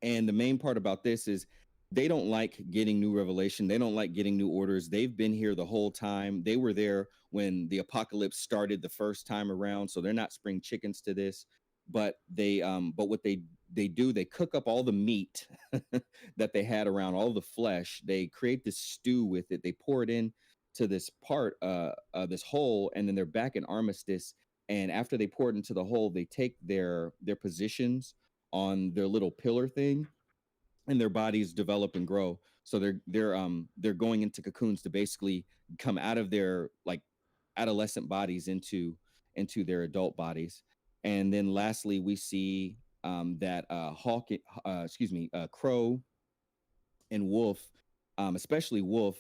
And the main part about this is they don't like getting new revelation. They don't like getting new orders. They've been here the whole time. They were there when the apocalypse started the first time around. So they're not spring chickens to this. But what they do, they cook up all the meat that they had around, all the flesh. They create this stew with it. They pour it in to this part, this hole, and then they're back in Armistice. And after they pour it into the hole, they take their positions on their little pillar thing, and their bodies develop and grow. So they're going into cocoons to basically come out of their like adolescent bodies into their adult bodies. And then lastly, we see that Crow and Wolf, especially Wolf,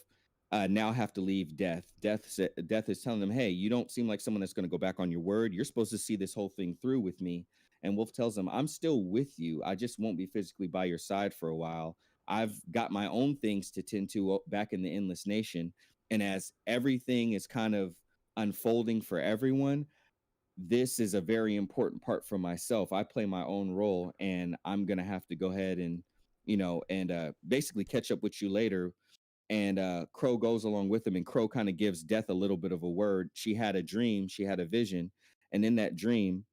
now have to leave Death. Death is telling them, "Hey, you don't seem like someone that's going to go back on your word. You're supposed to see this whole thing through with me." And Wolf tells him, "I'm still with you. I just won't be physically by your side for a while. I've got my own things to tend to back in the Endless Nation." And as everything is kind of unfolding for everyone, this is a very important part for myself. I play my own role, and I'm gonna have to go ahead and basically catch up with you later. And Crow goes along with him, and Crow kind of gives Death a little bit of a word. She had a dream, she had a vision, and in that dream,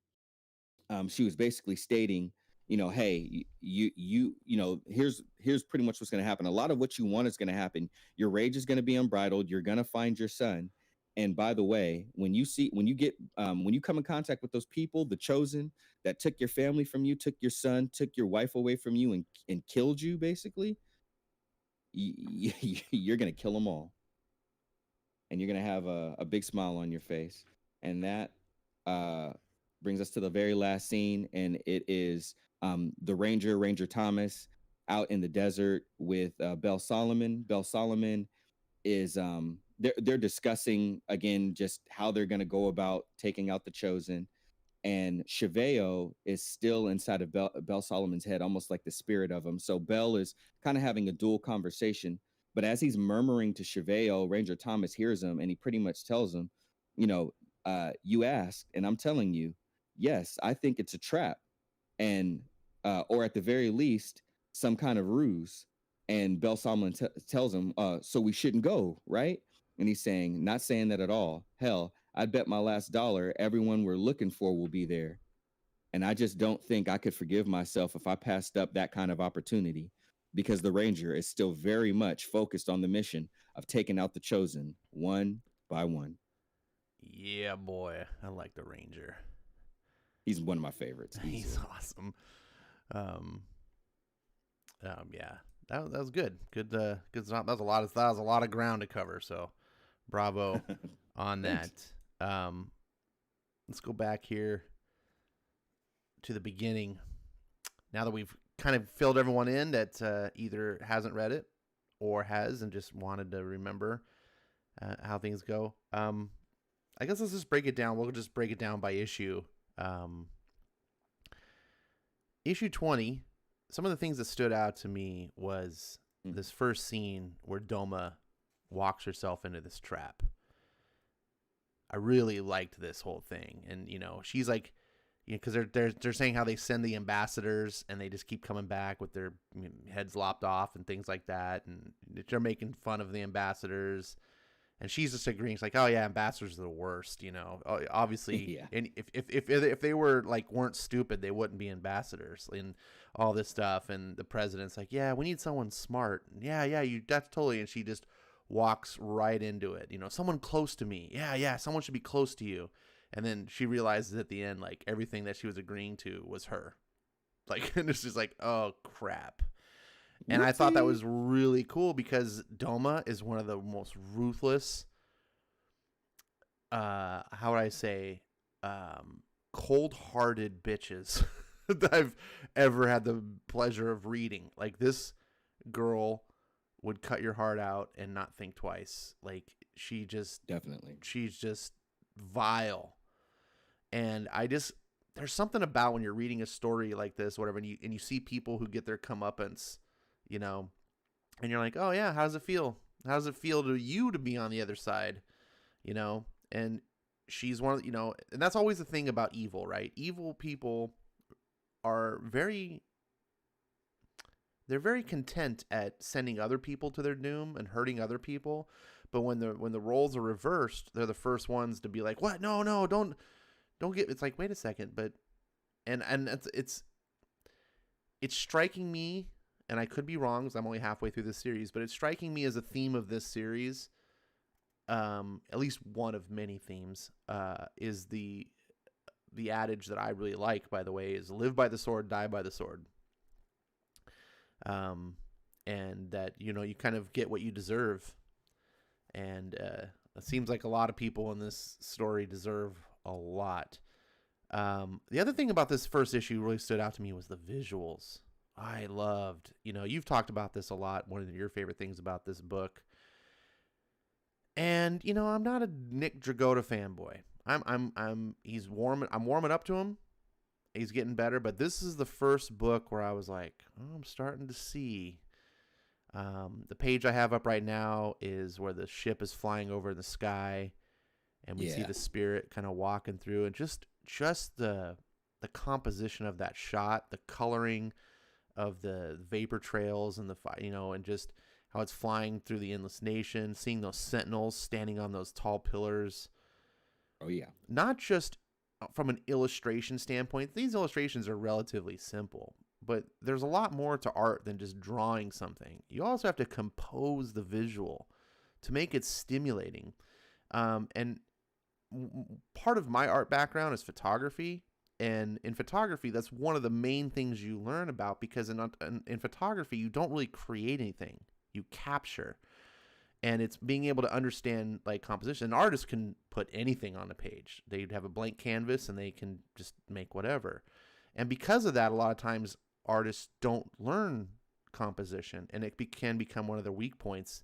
she was basically stating, hey, here's pretty much what's going to happen. A lot of what you want is going to happen. Your rage is going to be unbridled. You're going to find your son. And by the way, when you come in contact with those people, the chosen that took your family from you, took your son, took your wife away from you, and killed you, basically, you're going to kill them all, and you're going to have a big smile on your face. And that uh, brings us to the very last scene, and it is the Ranger Thomas, out in the desert with Belle Solomon. Belle Solomon is they're discussing again just how they're going to go about taking out the chosen, and Cheveo is still inside of Belle Solomon's head, almost like the spirit of him. So Belle is kind of having a dual conversation. But as he's murmuring to Cheveo, Ranger Thomas hears him, and he pretty much tells him, you asked, and I'm telling you, yes, I think it's a trap, and or at the very least, some kind of ruse. And Belle Solomon tells him, so we shouldn't go, right? And he's saying, not saying that at all. Hell, I'd bet my last dollar everyone we're looking for will be there. And I just don't think I could forgive myself if I passed up that kind of opportunity, because the Ranger is still very much focused on the mission of taking out the chosen one by one. Yeah, boy. I like the Ranger. He's one of my favorites. He's awesome. Yeah. That was good. Good. Good. That was a lot of ground to cover. So, bravo on that. Let's go back here to the beginning. Now that we've kind of filled everyone in that either hasn't read it or has and just wanted to remember how things go. I guess let's just break it down. We'll just break it down by issue. Issue 20. Some of the things that stood out to me was this first scene where Doma walks herself into this trap. I really liked this whole thing. And, she's like, because they're saying how they send the ambassadors and they just keep coming back with their heads lopped off and things like that. And they're making fun of the ambassadors. And she's just agreeing. She's like, oh, yeah, ambassadors are the worst, Obviously, yeah. And if they were, weren't stupid, they wouldn't be ambassadors and all this stuff. And the president's like, yeah, we need someone smart. Yeah, that's totally. And she just walks right into it. Someone close to me. Yeah, someone should be close to you. And then she realizes at the end, everything that she was agreeing to was her. And it's just like, oh, crap. And I thought that was really cool because Doma is one of the most ruthless, how would I say, cold-hearted bitches that I've ever had the pleasure of reading. This girl would cut your heart out and not think twice. She's just vile. And there's something about when you're reading a story like this, whatever, and you see people who get their comeuppance, and you're like, oh yeah, how does it feel? How does it feel to you to be on the other side? And she's one of, and that's always the thing about evil, right? Evil people are very content at sending other people to their doom and hurting other people. But when the roles are reversed, they're the first ones to be like, what? No, don't get, it's like, wait a second. But, and it's striking me, and I could be wrong because I'm only halfway through this series, but it's striking me as a theme of this series, at least one of many themes, is the the adage that I really like, by the way, is live by the sword, die by the sword. And that, you know, you kind of get what you deserve. And it seems like a lot of people in this story deserve a lot. The other thing about this first issue really stood out to me was the visuals. I loved, you know, you've talked about this a lot. One of your favorite things about this book. And, you know, I'm not a Nick Dragotta fanboy. I'm warming up to him. He's getting better, but this is the first book where I was like, oh, I'm starting to see. The page I have up right now is where the ship is flying over the sky, and we see the spirit kind of walking through, and just the composition of that shot, the coloring of the vapor trails and and just how it's flying through the endless nation, seeing those sentinels standing on those tall pillars. Oh yeah. Not just from an illustration standpoint. These illustrations are relatively simple, but there's a lot more to art than just drawing something. You also have to compose the visual to make it stimulating. And part of my art background is photography. And in photography, that's one of the main things you learn about, because in photography, you don't really create anything. You capture. And it's being able to understand like composition. An artist can put anything on the page. They'd have a blank canvas and they can just make whatever. And because of that, a lot of times artists don't learn composition, and it can become one of their weak points.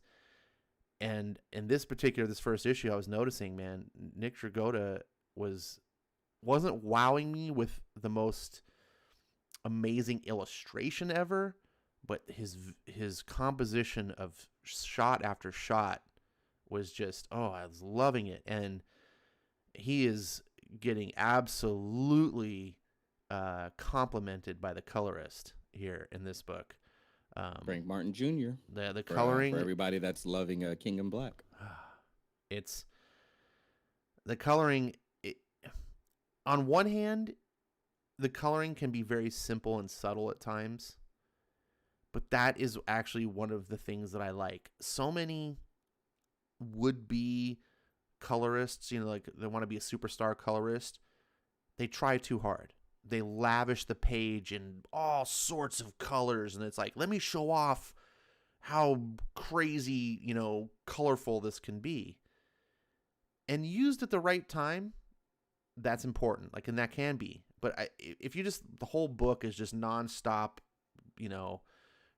And in this first issue, I was noticing, man, Nick Dragotta wasn't wowing me with the most amazing illustration ever, but his composition of shot after shot was just, I was loving it. And he is getting absolutely complimented by the colorist here in this book. Frank Martin Jr. The coloring for everybody that's loving King in Black. It's the coloring. On one hand, the coloring can be very simple and subtle at times, but that is actually one of the things that I like. So many would-be colorists, like they want to be a superstar colorist, they try too hard. They lavish the page in all sorts of colors, and it's like, let me show off how crazy, colorful this can be. And used at the right time, that's important. And that can be. But if you the whole book is just nonstop,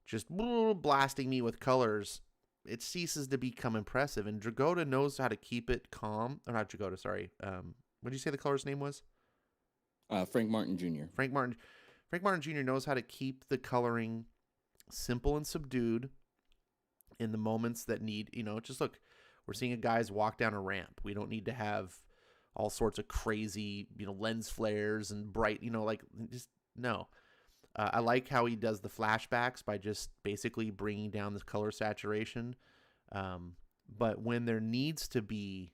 just blasting me with colors, it ceases to become impressive. And Dragotta knows how to keep it calm. Or not Dragotta, sorry. What did you say the colorist's name was? Frank Martin Jr. Frank Martin Jr. knows how to keep the coloring simple and subdued in the moments that need, just look, we're seeing a guy's walk down a ramp. We don't need to have all sorts of crazy, lens flares and bright, just no. I like how he does the flashbacks by just basically bringing down the color saturation. But when there needs to be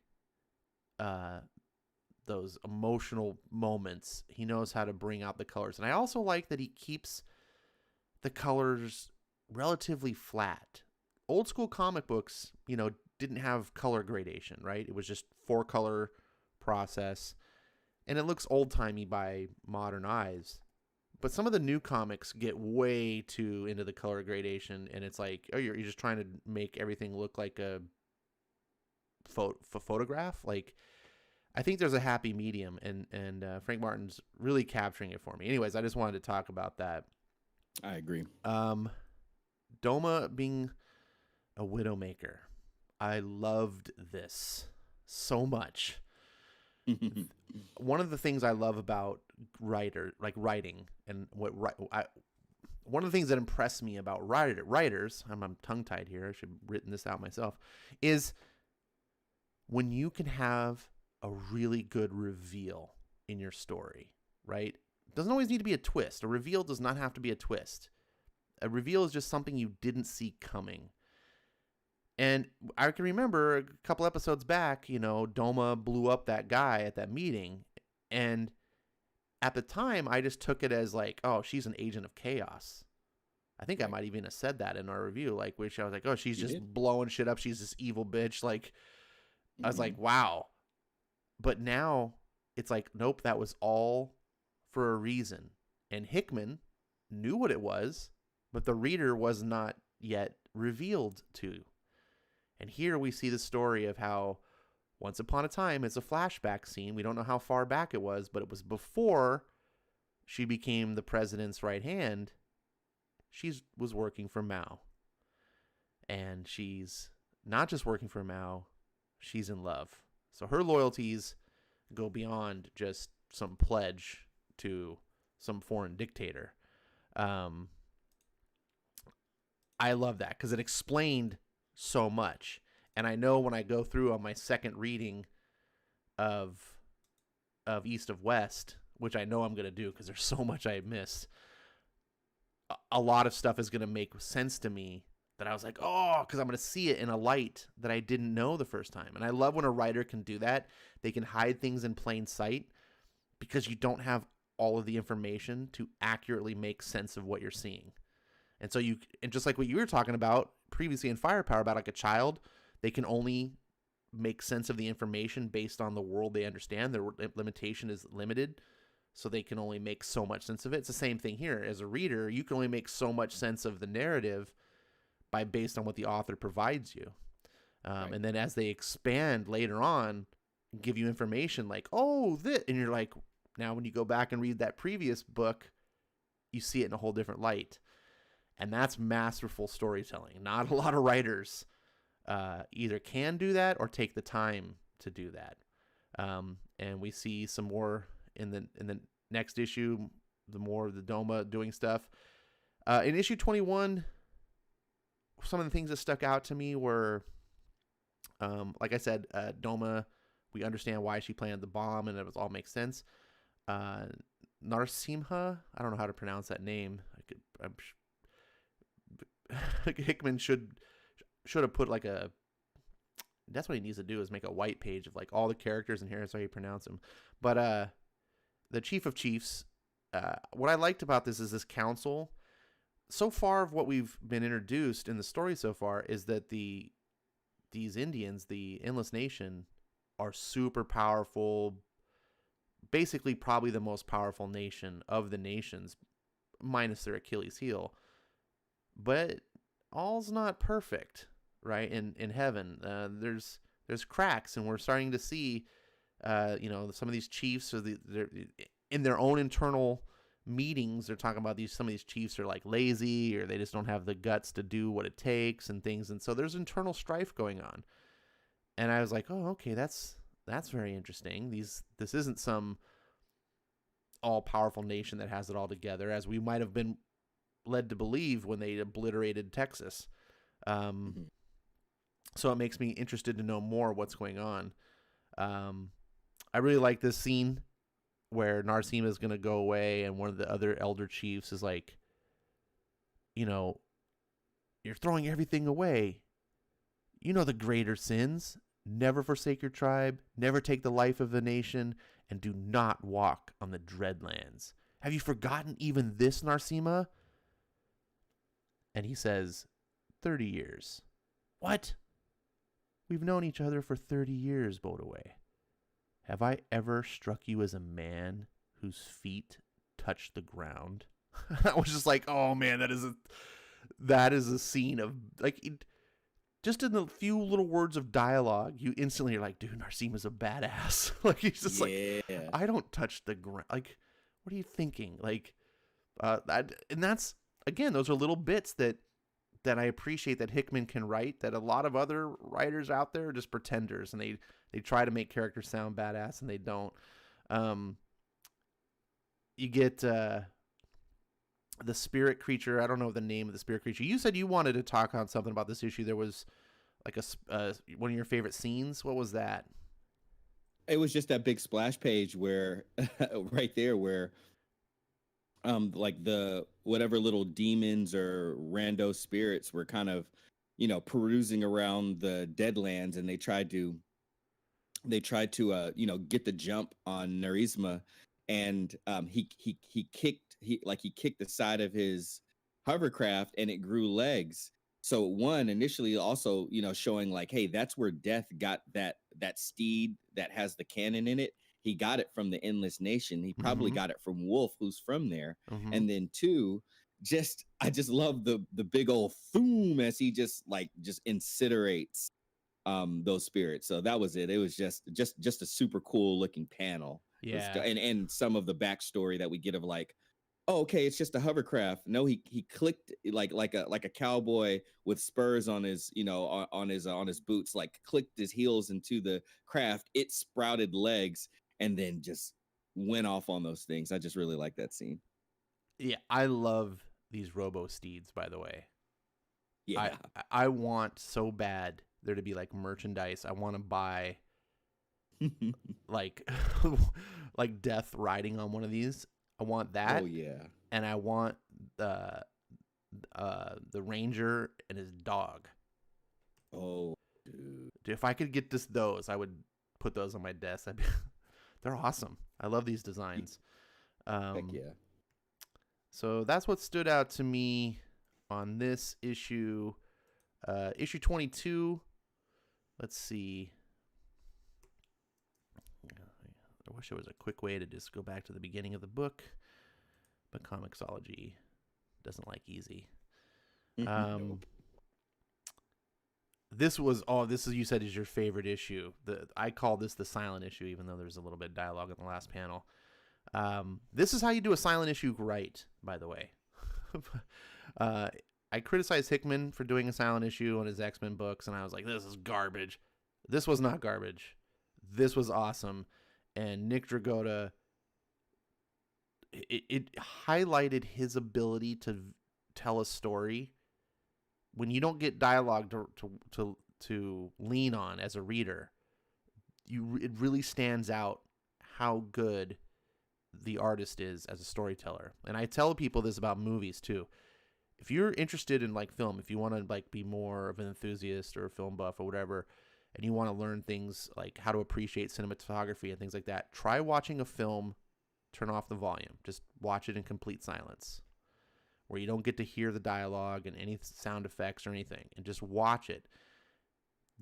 those emotional moments, he knows how to bring out the colors. And I also like that he keeps the colors relatively flat. Old school comic books, didn't have color gradation, right? It was just 4-color process, and it looks old-timey by modern eyes. But some of the new comics get way too into the color gradation, and it's like, you're just trying to make everything look like a photograph. I think there's a happy medium, and Frank Martin's really capturing it for me. Anyways, I just wanted to talk about that. I agree. Doma being a widowmaker. I loved this so much. One of the things I love about writing, and one of the things that impressed me about writers, I'm tongue-tied here, I should have written this out myself, is when you can have a really good reveal in your story, right? It doesn't always need to be a twist. A reveal does not have to be a twist. A reveal is just something you didn't see coming. And I can remember a couple episodes back, Doma blew up that guy at that meeting. And at the time, I just took it as she's an agent of chaos. I think I might even have said that in our review, which I was like, she's just blowing shit up. She's this evil bitch. I was like, wow. But now it's like, nope, that was all for a reason. And Hickman knew what it was, but the reader was not yet revealed to. And here we see the story of how once upon a time, it's a flashback scene. We don't know how far back it was, but it was before she became the president's right hand. She was working for Mao. And she's not just working for Mao, she's in love. So her loyalties go beyond just some pledge to some foreign dictator. I love that because it explained so much. And I know when I go through on my second reading of East of West, which I know I'm going to do because there's so much I missed, a lot of stuff is going to make sense to me that I was like, oh, because I'm going to see it in a light that I didn't know the first time. And I love when a writer can do that. They can hide things in plain sight because you don't have all of the information to accurately make sense of what you're seeing. And so and just like what you were talking about previously in Firepower about like a child, they can only make sense of the information based on the world they understand. Their limitation is limited, so they can only make so much sense of it. It's the same thing here. As a reader, you can only make so much sense of the narrative based on what the author provides you. Right. And then as they expand later on, give you information like, oh, this, and you're like, now when you go back and read that previous book, you see it in a whole different light. And that's masterful storytelling. Not a lot of writers either can do that or take the time to do that. And we see some more in the next issue, the more of the Doma doing stuff. In issue 21, some of the things that stuck out to me were, like I said, Doma, we understand why she planted the bomb, and it all makes sense. Narsimha, I don't know how to pronounce that name. Hickman should have put like that's what he needs to do is make a white page of like all the characters in here. That's how you pronounce them. But the Chief of Chiefs, what I liked about this is this council. So far of what we've been introduced in the story so far is that these Indians, the Endless Nation, are super powerful, basically probably the most powerful nation of the nations, minus their Achilles heel. But all's not perfect, right? In heaven, there's cracks, and we're starting to see, some of these chiefs they're in their own internal meetings. They're talking about some of these chiefs are like lazy, or they just don't have the guts to do what it takes and things. And so there's internal strife going on. And I was like, oh, okay, that's very interesting. This isn't some all powerful nation that has it all together, as we might have been led to believe when they obliterated Texas. So it makes me interested to know more what's going on. I really like this scene where Narsimha is going to go away, and one of the other elder chiefs is like, you're throwing everything away. You know the greater sins. Never forsake your tribe, never take the life of a nation, and do not walk on the Dreadlands. Have you forgotten even this, Narsimha? And he says, 30 years. What? We've known each other for 30 years, Bodaway. Have I ever struck you as a man whose feet touch the ground? I was just like, oh man, that is a scene of like, just in the few little words of dialogue, you instantly are like, dude, Narsimha's a badass. Like he's just like, I don't touch the ground. Like, what are you thinking? Like, and that's, again, those are little bits that I appreciate that Hickman can write, that a lot of other writers out there are just pretenders, and they try to make characters sound badass, and they don't. You get the spirit creature. I don't know the name of the spirit creature. You said you wanted to talk on something about this issue. There was like one of your favorite scenes. What was that? It was just that big splash page where right there where like the whatever little demons or rando spirits were kind of, perusing around the Deadlands, and they tried to get the jump on Narsimha, and he kicked the side of his hovercraft, and it grew legs. So one initially also, showing like, hey, that's where Death got that steed that has the cannon in it. he got it from the Endless Nation. He probably got it from Wolf, who's from there. Mm-hmm. And then two, I just love the big old thoom as he just incinerates those spirits. So that was it. It was just a super cool looking panel. Yeah. And some of the backstory that we get of like, oh, okay, it's just a hovercraft. No, he clicked like a cowboy with spurs on his, on his boots, like clicked his heels into the craft. It sprouted legs and then just went off on those things. I just really like that scene. Yeah, I love these robo steeds, by the way. Yeah. I want so bad there to be like merchandise. I want to buy like like Death riding on one of these. I want that. Oh yeah. And I want the ranger and his dog. Oh, dude. If I could get those, I would put those on my desk. They're awesome. I love these designs. Heck yeah. So that's what stood out to me on this issue. Issue 22. Let's see. I wish there was a quick way to just go back to the beginning of the book, but Comixology doesn't like easy. Nope. This is, you said, is your favorite issue. I call this the silent issue, even though there's a little bit of dialogue in the last panel. This is how you do a silent issue right, by the way. I criticized Hickman for doing a silent issue on his X-Men books, and I was like, this is garbage. This was not garbage. This was awesome. And Nick Dragotta, it highlighted his ability to tell a story when you don't get dialogue to lean on as a reader. It really stands out how good the artist is as a storyteller. And I tell people this about movies too. If you're interested in like film, if you want to like be more of an enthusiast or a film buff or whatever, and you want to learn things like how to appreciate cinematography and things like that, try watching a film, turn off the volume, just watch it in complete silence, where you don't get to hear the dialogue and any sound effects or anything, and just watch it.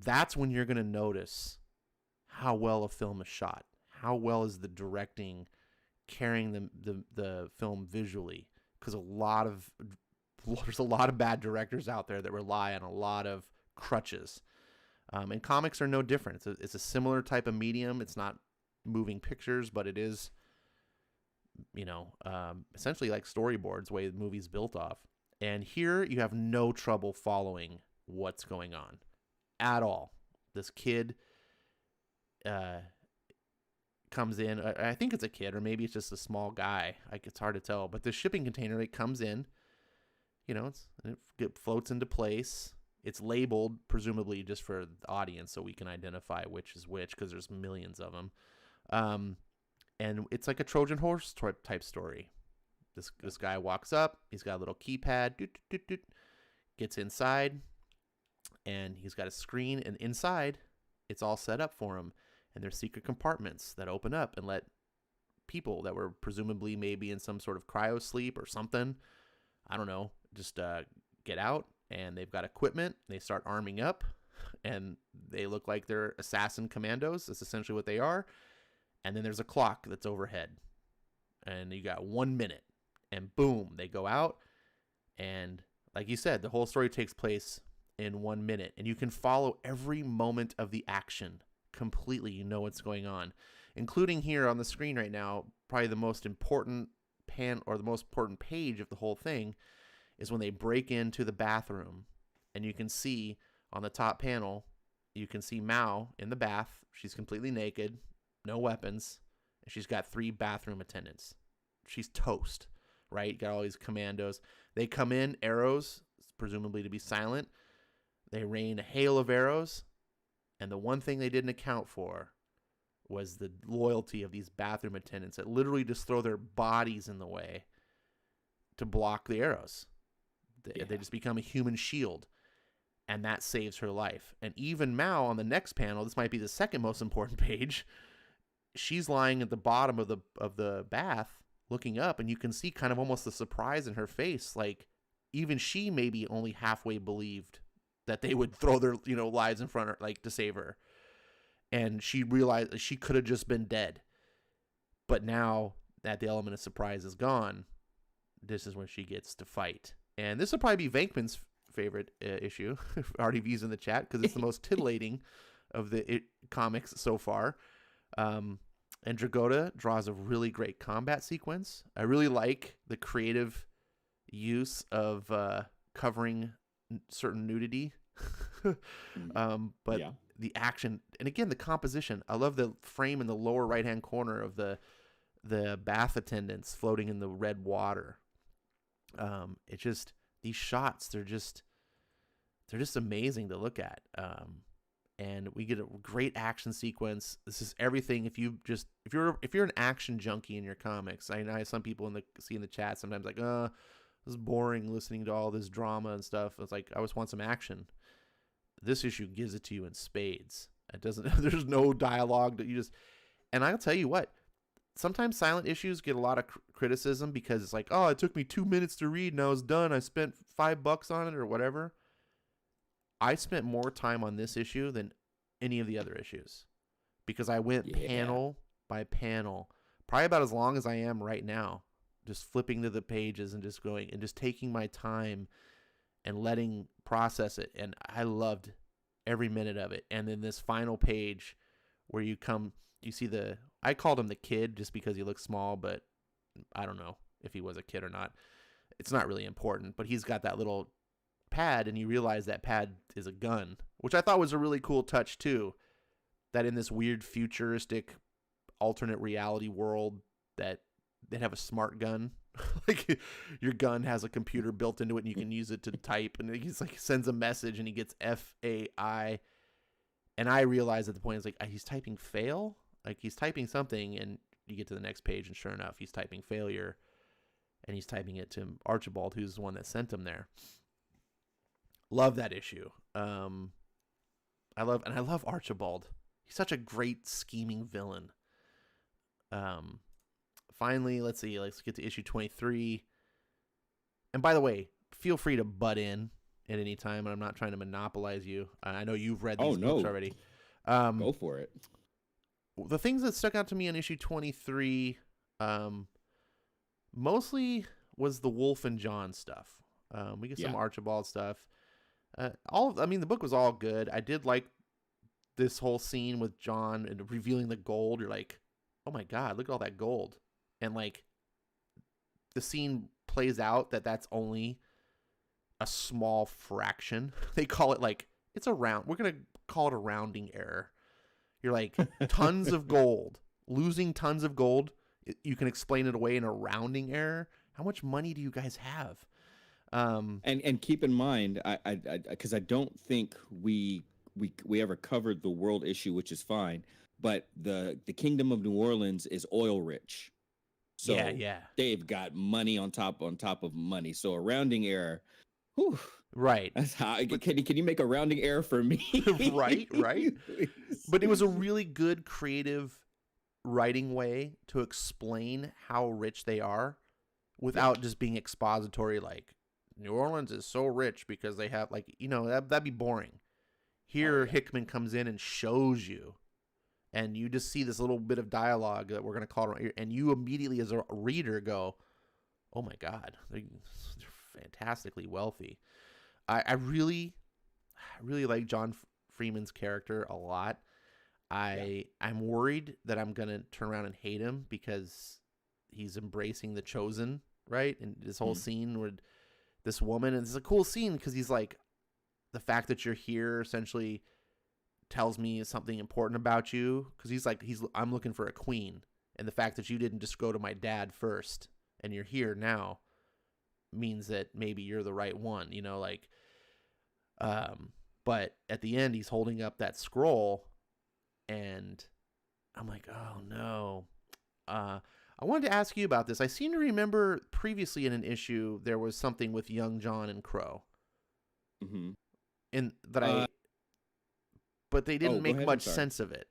That's when you're going to notice how well a film is shot. How well is the directing carrying the film visually? Because there's a lot of bad directors out there that rely on a lot of crutches. And comics are no different. It's a similar type of medium. It's not moving pictures, but it is, essentially like storyboards, the way the movie's built off. And here you have no trouble following what's going on at all. This kid comes in. I think it's a kid, or maybe it's just a small guy. It's hard to tell. But this shipping container, it comes in. It floats into place. It's labeled, presumably just for the audience, so we can identify which is which, because there's millions of them. And it's like a Trojan horse type story. This guy walks up. He's got a little keypad. Gets inside, and he's got a screen. And inside, it's all set up for him. And there's secret compartments that open up and let people that were presumably maybe in some sort of cryo sleep or something, I don't know, just get out. And they've got equipment. They start arming up, and they look like they're assassin commandos. That's essentially what they are. And then there's a clock that's overhead, and you got 1 minute, and boom, they go out. And like you said, the whole story takes place in 1 minute, and you can follow every moment of the action completely. You know what's going on, including here on the screen right now. Probably the most important the most important page of the whole thing is when they break into the bathroom, and you can see on the top panel, you can see Mao in the bath. She's completely naked, no weapons, and she's got 3 bathroom attendants. She's toast, right? Got all these commandos. They come in, arrows, presumably to be silent. They rain a hail of arrows, and the one thing they didn't account for was the loyalty of these bathroom attendants that literally just throw their bodies in the way to block the arrows. They just become a human shield, and that saves her life. And even Mao on the next panel, this might be the second most important page, she's lying at the bottom of the bath looking up, and you can see kind of almost the surprise in her face. Like, even she maybe only halfway believed that they would throw their lives in front of her, like, to save her. And she realized she could have just been dead. But now that the element of surprise is gone, this is when she gets to fight. And this will probably be Venkman's favorite issue, RDV's in the chat, because it's the most titillating of the comics so far. And Dragotta draws a really great combat sequence. I really like the creative use of covering certain nudity. But the action, and again, the composition. I love the frame in the lower right-hand corner of the bath attendants floating in the red water. It just, these shots, they're just amazing to look at. And we get a great action sequence. This is everything. If you're an action junkie in your comics, I have some people in the chat sometimes like, this is boring listening to all this drama and stuff. It's like, I just want some action. This issue gives it to you in spades. It doesn't. There's no dialogue that you just. And I'll tell you what. Sometimes silent issues get a lot of criticism because it's like, oh, it took me 2 minutes to read and I was done. I spent $5 on it or whatever. I spent more time on this issue than any of the other issues because I went panel by panel, probably about as long as I am right now, just flipping to the pages and just going and just taking my time and letting process it. And I loved every minute of it. And then this final page where you see I called him the kid just because he looks small, but I don't know if he was a kid or not. It's not really important, but he's got that little pad, and you realize that pad is a gun, which I thought was a really cool touch too, that in this weird futuristic alternate reality world that they have a smart gun. Like your gun has a computer built into it and you can use it to type, and he's like sends a message and he gets FAI, and I realized at the point it's like he's typing fail. Like he's typing something, and you get to the next page, and sure enough, he's typing failure, and he's typing it to Archibald, who's the one that sent him there. Love that issue. I love Archibald. He's such a great scheming villain. Finally, let's get to issue 23. And by the way, feel free to butt in at any time, and I'm not trying to monopolize you. I know you've read these books already. Go for it. The things that stuck out to me on issue 23 mostly was the Wolf and John stuff. We get some Archibald stuff. The book was all good. I did like this whole scene with John and revealing the gold. You're like, oh my God, look at all that gold. And like the scene plays out that's only a small fraction. They call it like, we're going to call it a rounding error. You're like, tons of gold, losing tons of gold. You can explain it away in a rounding error. How much money do you guys have? And keep in mind, because I don't think we ever covered the world issue, which is fine. But the Kingdom of New Orleans is oil rich, so they've got money on top of money. So a rounding error, whew, right? That's how. Can you make a rounding error for me? right. But it was a really good creative writing way to explain how rich they are, without just being expository. Like New Orleans is so rich because they have that'd be boring. Here, Hickman comes in and shows you. And you just see this little bit of dialogue that we're going to call it, and you immediately, as a reader, go, "Oh my God, they're fantastically wealthy." I really like John Freeman's character a lot. I'm worried that I'm going to turn around and hate him because he's embracing the chosen, right? And this whole scene with this woman, and it's a cool scene because he's like, the fact that you're here essentially tells me something important about you, because I'm looking for a queen, and the fact that you didn't just go to my dad first and you're here now means that maybe you're the right one, but at the end he's holding up that scroll, and I'm like, oh no. I wanted to ask you about this. I seem to remember previously in an issue there was something with young John and Crow, but they didn't make much sense of it.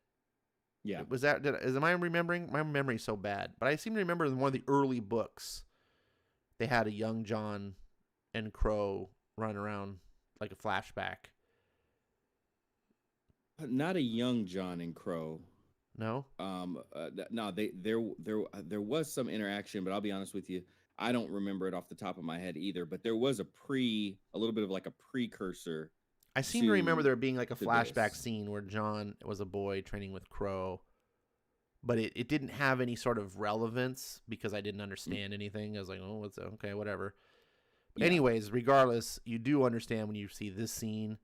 Yeah. Was that, am I remembering? My memory's so bad, but I seem to remember in one of the early books, they had a young John and Crow run around like a flashback. Not a young John and Crow. No? No, there was some interaction, but I'll be honest with you, I don't remember it off the top of my head either. But there was a little bit of like a precursor I seem to remember to there being like a flashback this. scene where John was a boy training with Crow, but it didn't have any sort of relevance because I didn't Mm, understand anything. I was like, oh, what's okay, whatever. yeah. Anyways, regardless, you do understand when you see this scene,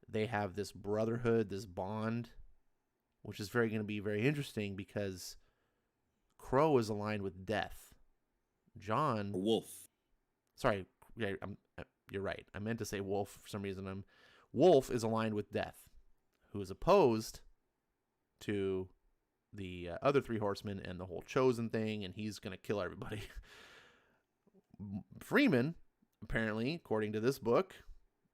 they have this brotherhood, this bond, which is very going to be very interesting because Crow is aligned with death. John, Wolf. sorry, yeah, you're right. I meant to say Wolf for some reason. Wolf is aligned with death, who is opposed to the other three horsemen and the whole chosen thing, and he's going to kill everybody. Freeman, apparently, according to this book,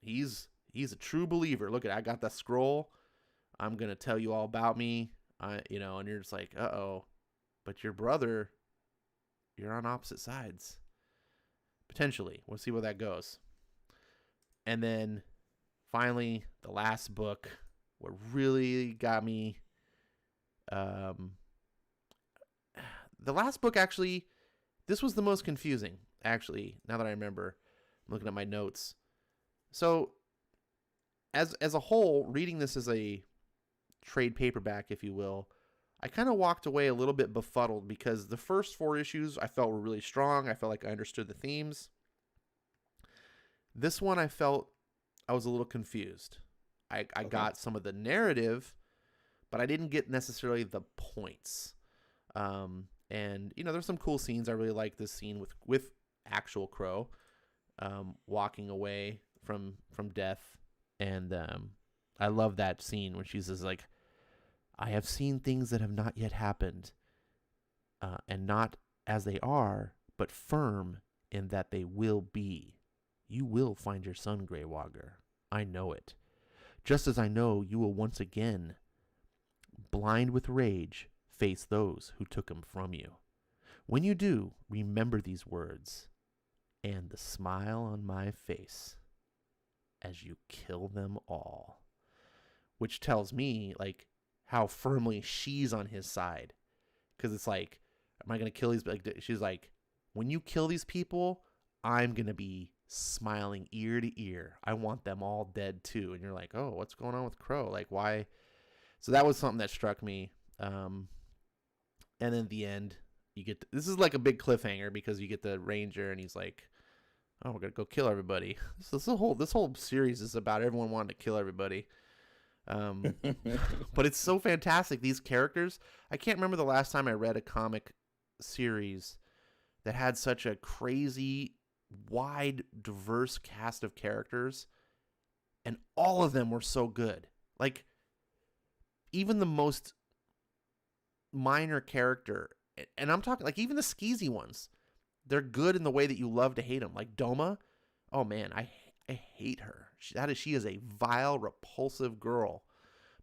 he's a true believer. Look at, I got that scroll. I'm gonna tell you all about me. And you're just like, uh-oh. But your brother, you're on opposite sides. Potentially. We'll see where that goes. And then finally, the last book, what really got me, um the last book actually, this was the most confusing, actually, now that I remember. I'm looking at my notes. So as a whole, reading this as a trade paperback, if you will, I kind of walked away a little bit befuddled because the first four issues I felt were really strong. I felt like I understood the themes. This one I felt I was a little confused. I Okay. got some of the narrative, but I didn't get necessarily the points. And there's some cool scenes. I really like this scene with actual Crow, walking away from death, and I love that scene when she says like, I have seen things that have not yet happened, and not as they are, but firm in that they will be. You will find your son, Grey Walker. I know it. Just as I know you will once again, blind with rage, face those who took him from you. When you do, remember these words and the smile on my face as you kill them all. Which tells me, like, how firmly she's on his side. Because it's like, am I going to kill these? Like, she's like, when you kill these people, I'm going to be smiling ear to ear. I want them all dead too. And you're like, oh, what's going on with Crow? Like, why? So that was something that struck me. And then at the end, you get this is like a big cliffhanger because you get the ranger and he's like, oh, we're gonna go kill everybody. So this whole series is about everyone wanting to kill everybody. Um, but it's so fantastic. These characters, I can't remember the last time I read a comic series that had such a crazy, wide, diverse cast of characters, and all of them were so good. Like, even the most minor character, and I'm talking like even the skeezy ones, they're good in the way that you love to hate them. Like Doma, oh man, I hate her. She is a vile, repulsive girl.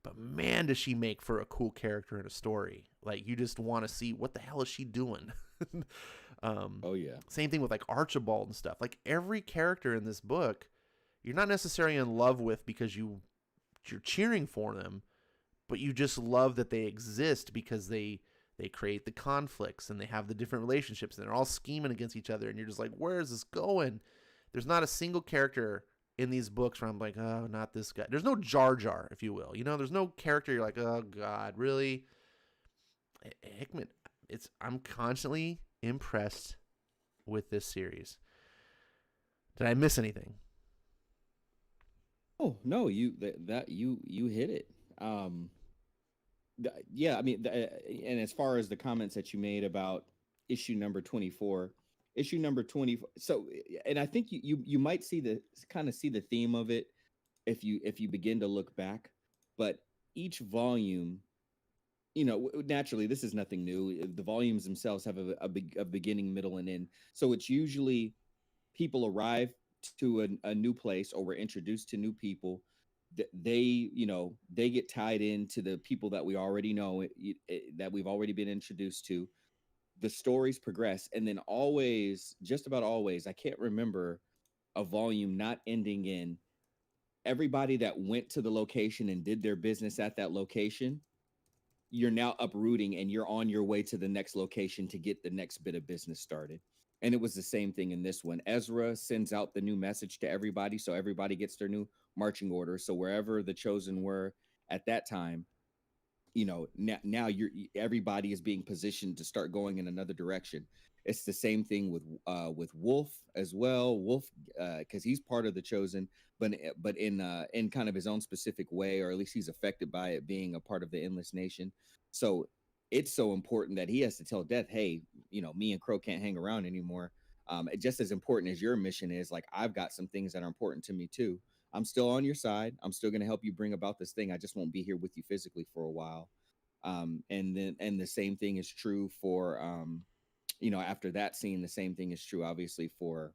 But man, does she make for a cool character in a story. Like, you just want to see what the hell is she doing. Oh yeah. Same thing with like Archibald and stuff. Like, every character in this book, you're not necessarily in love with because you're cheering for them, but you just love that they exist because they create the conflicts and they have the different relationships and they're all scheming against each other, and you're just like, where is this going? There's not a single character in these books where I'm like, oh, not this guy. There's no Jar Jar, if you will. There's no character you're like, oh God, really? Hickman, I'm constantly impressed with this series. Did I miss anything? Oh no, you hit it. Yeah, I mean, and as far as the comments that you made about issue number 24, issue number 20, so, and I think you might see the theme of it if you begin to look back, but each volume, naturally this is nothing new. The volumes themselves have a beginning, middle, and end. So it's usually people arrive to a new place, or we're introduced to new people. They get tied into the people that we already know, that we've already been introduced to. The stories progress, and then always, just about always, I can't remember a volume not ending in everybody that went to the location and did their business at that location you're now uprooting and you're on your way to the next location to get the next bit of business started. And it was the same thing in this one. Ezra sends out the new message to everybody, so everybody gets their new marching orders. So wherever the chosen were at that time, now everybody is being positioned to start going in another direction. It's the same thing with Wolf as well. Wolf, because he's part of the chosen, but in kind of his own specific way, or at least he's affected by it being a part of the endless nation. So it's so important that he has to tell Death, hey, me and Crow can't hang around anymore. Just as important as your mission is, like, I've got some things that are important to me too. I'm still on your side. I'm still going to help you bring about this thing. I just won't be here with you physically for a while. And the same thing is true for, after that scene, the same thing is true, obviously, for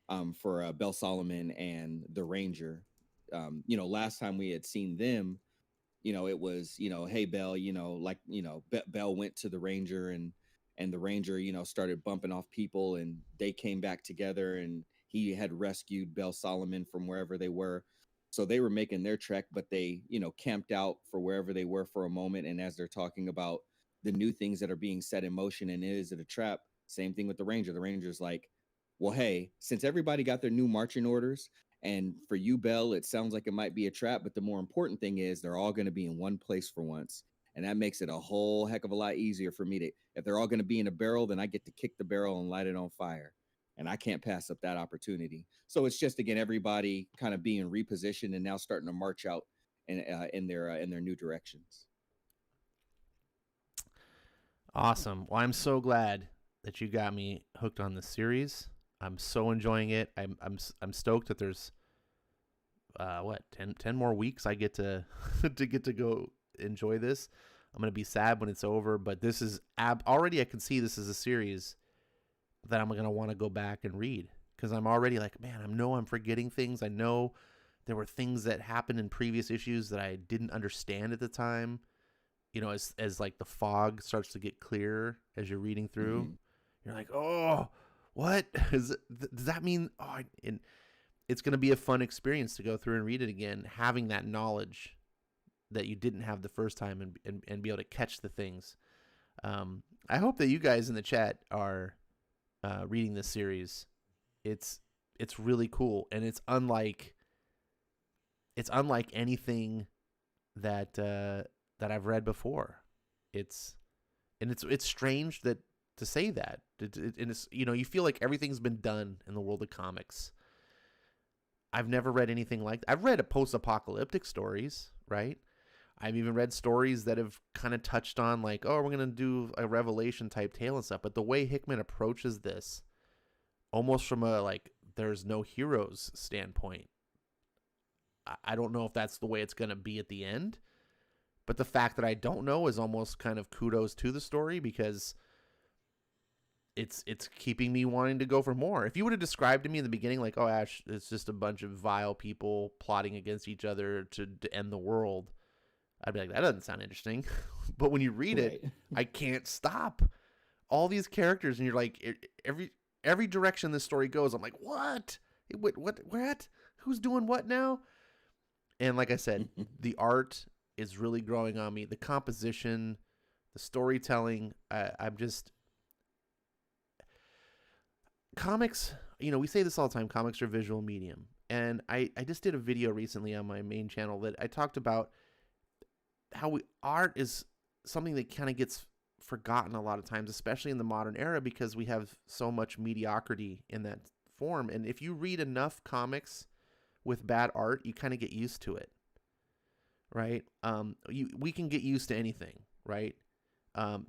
Bell Solomon and the Ranger. Last time we had seen them, it was, hey, Bell, Bell went to the Ranger, and the Ranger, started bumping off people, and they came back together, and he had rescued Bell Solomon from wherever they were. So they were making their trek, but they, camped out for wherever they were for a moment. And as they're talking about the new things that are being set in motion, and is it a trap? Same thing with the Ranger. The Ranger's like, well, hey, since everybody got their new marching orders, and for you, Bell, it sounds like it might be a trap, but the more important thing is they're all going to be in one place for once. And that makes it a whole heck of a lot easier for me if they're all going to be in a barrel, then I get to kick the barrel and light it on fire. And I can't pass up that opportunity. So it's just, again, everybody kind of being repositioned and now starting to march out in their new directions. Awesome. Well, I'm so glad that you got me hooked on this series. I'm so enjoying it. I'm stoked that there's 10 more weeks I get to to go enjoy this. I'm going to be sad when it's over, but this is already I can see this is a series that I'm going to want to go back and read, because I'm already like, man, I know I'm forgetting things. I know there were things that happened in previous issues that I didn't understand at the time. As like the fog starts to get clearer as you're reading through, you're like, oh, what does that mean? Oh, and it's going to be a fun experience to go through and read it again, having that knowledge that you didn't have the first time, and be able to catch the things. I hope that you guys in the chat are reading this series. It's really cool, and it's unlike anything that I've read before. It's strange that to say that. It's, you feel like everything's been done in the world of comics. I've never read anything like that. I've read post-apocalyptic stories, right? I've even read stories that have kind of touched on, like, oh, we're going to do a Revelation type tale and stuff. But the way Hickman approaches this, almost from a, like, there's no heroes standpoint, I don't know if that's the way it's going to be at the end. But the fact that I don't know is almost kind of kudos to the story, because it's keeping me wanting to go for more. If you would have described to me in the beginning, like, oh, Ash, it's just a bunch of vile people plotting against each other to end the world, I'd be like, that doesn't sound interesting. But when you read it, I can't stop. All these characters, and you're like, every direction this story goes, I'm like, what? What? Who's doing what now? And like I said, the art is really growing on me. The composition, the storytelling, I'm just... Comics, we say this all the time, comics are a visual medium. And I just did a video recently on my main channel that I talked about how art is something that kind of gets forgotten a lot of times, especially in the modern era, because we have so much mediocrity in that form. And if you read enough comics with bad art, you kind of get used to it, right? We can get used to anything, right? And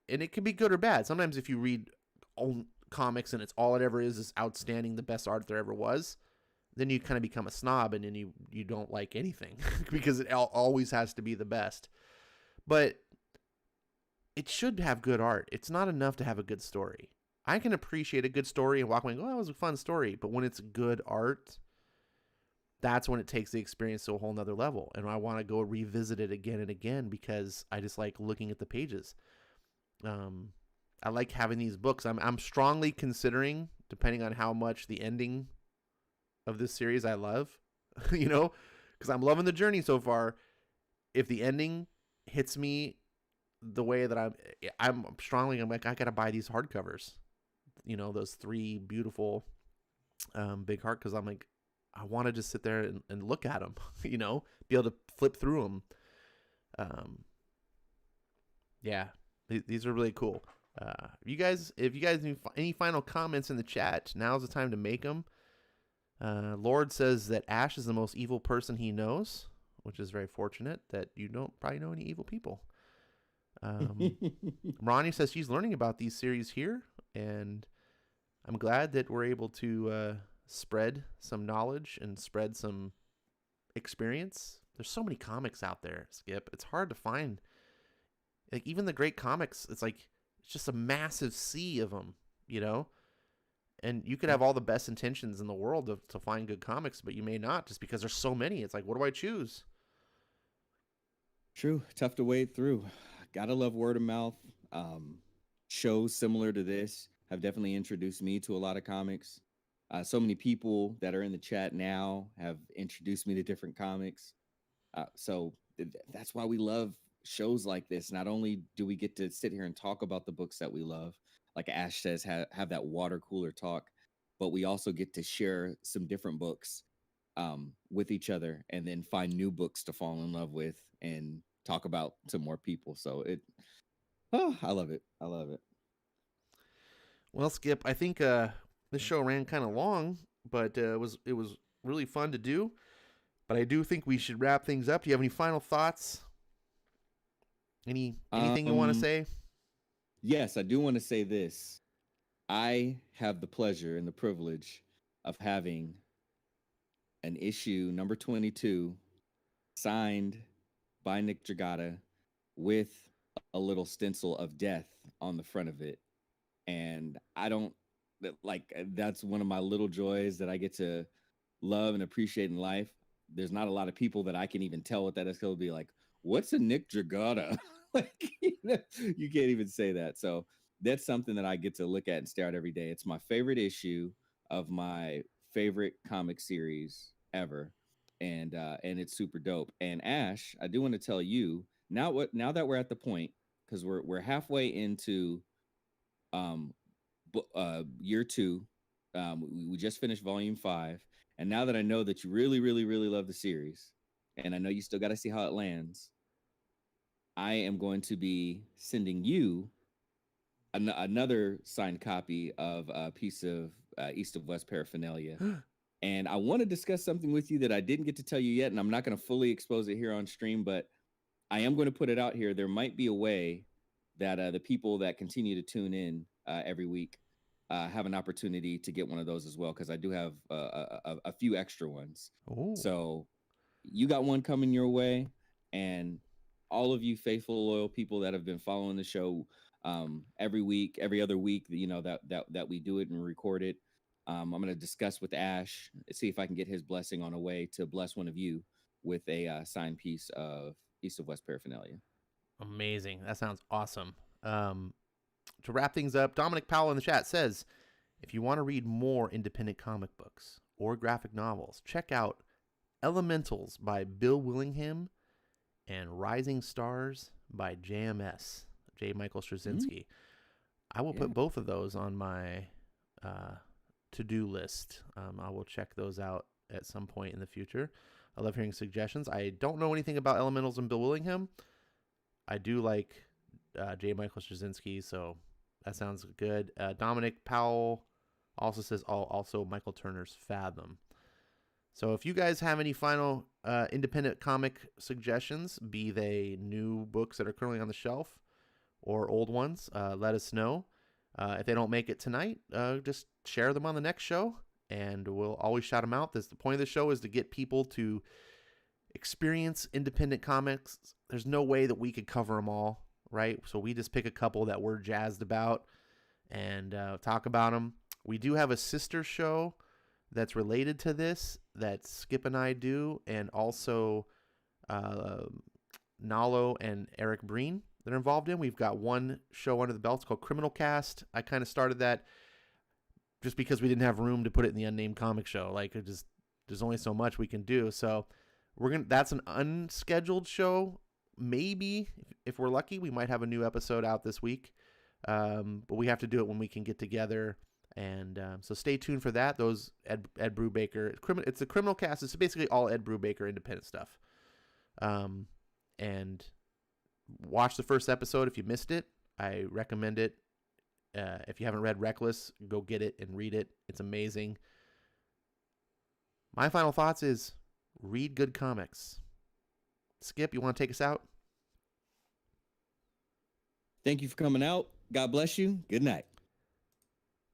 it can be good or bad. Sometimes if you read comics and it's all it ever is outstanding, the best art there ever was, then you kind of become a snob, and then you don't like anything because it always has to be the best. But it should have good art. It's not enough to have a good story. I can appreciate a good story and walk away and go, oh, that was a fun story. But when it's good art, that's when it takes the experience to a whole nother level. And I want to go revisit it again and again, because I just like looking at the pages. I like having these books. I'm strongly considering, depending on how much the ending of this series I love, because I'm loving the journey so far. If the ending hits me the way that I'm like, I gotta buy these hardcovers, those 3 beautiful big hard, because I'm like, I want to just sit there and look at them, be able to flip through them. Yeah, these are really cool. If you guys need any final comments in the chat, now's the time to make them. Lord says that Ash is the most evil person he knows, which is very fortunate that you don't probably know any evil people. Ronnie says she's learning about these series here, and I'm glad that we're able to spread some knowledge and spread some experience. There's so many comics out there, Skip. It's hard to find. Like, even the great comics, it's just a massive sea of them, And you could have all the best intentions in the world to find good comics, but you may not, just because there's so many. It's like, what do I choose? True. Tough to wade through. Gotta love word of mouth. Shows similar to this have definitely introduced me to a lot of comics. So many people that are in the chat now have introduced me to different comics. So that's why we love shows like this. Not only do we get to sit here and talk about the books that we love, like Ash says, have that water cooler talk, but we also get to share some different books with each other, and then find new books to fall in love with and talk about to more people. So I love it. I love it. Well, Skip, I think this show ran kind of long, but it was really fun to do. But I do think we should wrap things up. Do you have any final thoughts? Anything you want to say? Yes, I do want to say this. I have the pleasure and the privilege of having an issue number 22 signed by Nick Dragata with a little stencil of death on the front of it. And that's one of my little joys that I get to love and appreciate in life. There's not a lot of people that I can even tell what that is. It'll be like, what's a Nick Dragata? You can't even say that. So that's something that I get to look at and stare at every day. It's my favorite issue of my favorite comic series ever. And it's super dope. And Ash, I do want to tell you now that we're at the point, because we're halfway into year 2. We just finished volume 5. And now that I know that you really, really, really love the series, and I know you still got to see how it lands, I am going to be sending you another signed copy of a piece of East of West paraphernalia. And I want to discuss something with you that I didn't get to tell you yet, and I'm not going to fully expose it here on stream, but I am going to put it out here. There might be a way that the people that continue to tune in every week have an opportunity to get one of those as well, because I do have a few extra ones. Ooh. So you got one coming your way, and all of you faithful, loyal people that have been following the show every week, every other week, that we do it and record it. I'm going to discuss with Ash, see if I can get his blessing on a way to bless one of you with a signed piece of East of West paraphernalia. Amazing. That sounds awesome. To wrap things up, Dominic Powell in the chat says, if you want to read more independent comic books or graphic novels, check out Elementals by Bill Willingham and Rising Stars by JMS, J. Michael Straczynski. I will put both of those on my to-do list. I will check those out at some point in the future. I love hearing suggestions. I don't know anything about Elementals and Bill Willingham. I do like J. Michael Straczynski, so that sounds good. Dominic Powell also says also Michael Turner's Fathom. So if you guys have any final independent comic suggestions, be they new books that are currently on the shelf or old ones, let us know. If they don't make it tonight, just share them on the next show, and we'll always shout them out. The point of the show is to get people to experience independent comics. There's no way that we could cover them all, right? So we just pick a couple that we're jazzed about and talk about them. We do have a sister show that's related to this that Skip and I do, and also Nalo and Eric Breen that are involved in. We've got one show under the belt. It's called Criminal Cast. I kind of started that just because we didn't have room to put it in the Unnamed Comic Show. Like, there's only so much we can do. So that's an unscheduled show. maybe if we're lucky, we might have a new episode out this week. But we have to do it when we can get together. And so stay tuned for that. Those Ed Brubaker, it's a criminal cast. It's basically all Ed Brubaker independent stuff. And watch the first episode if you missed it. I recommend it. If you haven't read Reckless, go get it and read it. It's amazing. My final thoughts is read good comics. Skip, you want to take us out? Thank you for coming out. God bless you. Good night.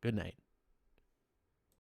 Good night.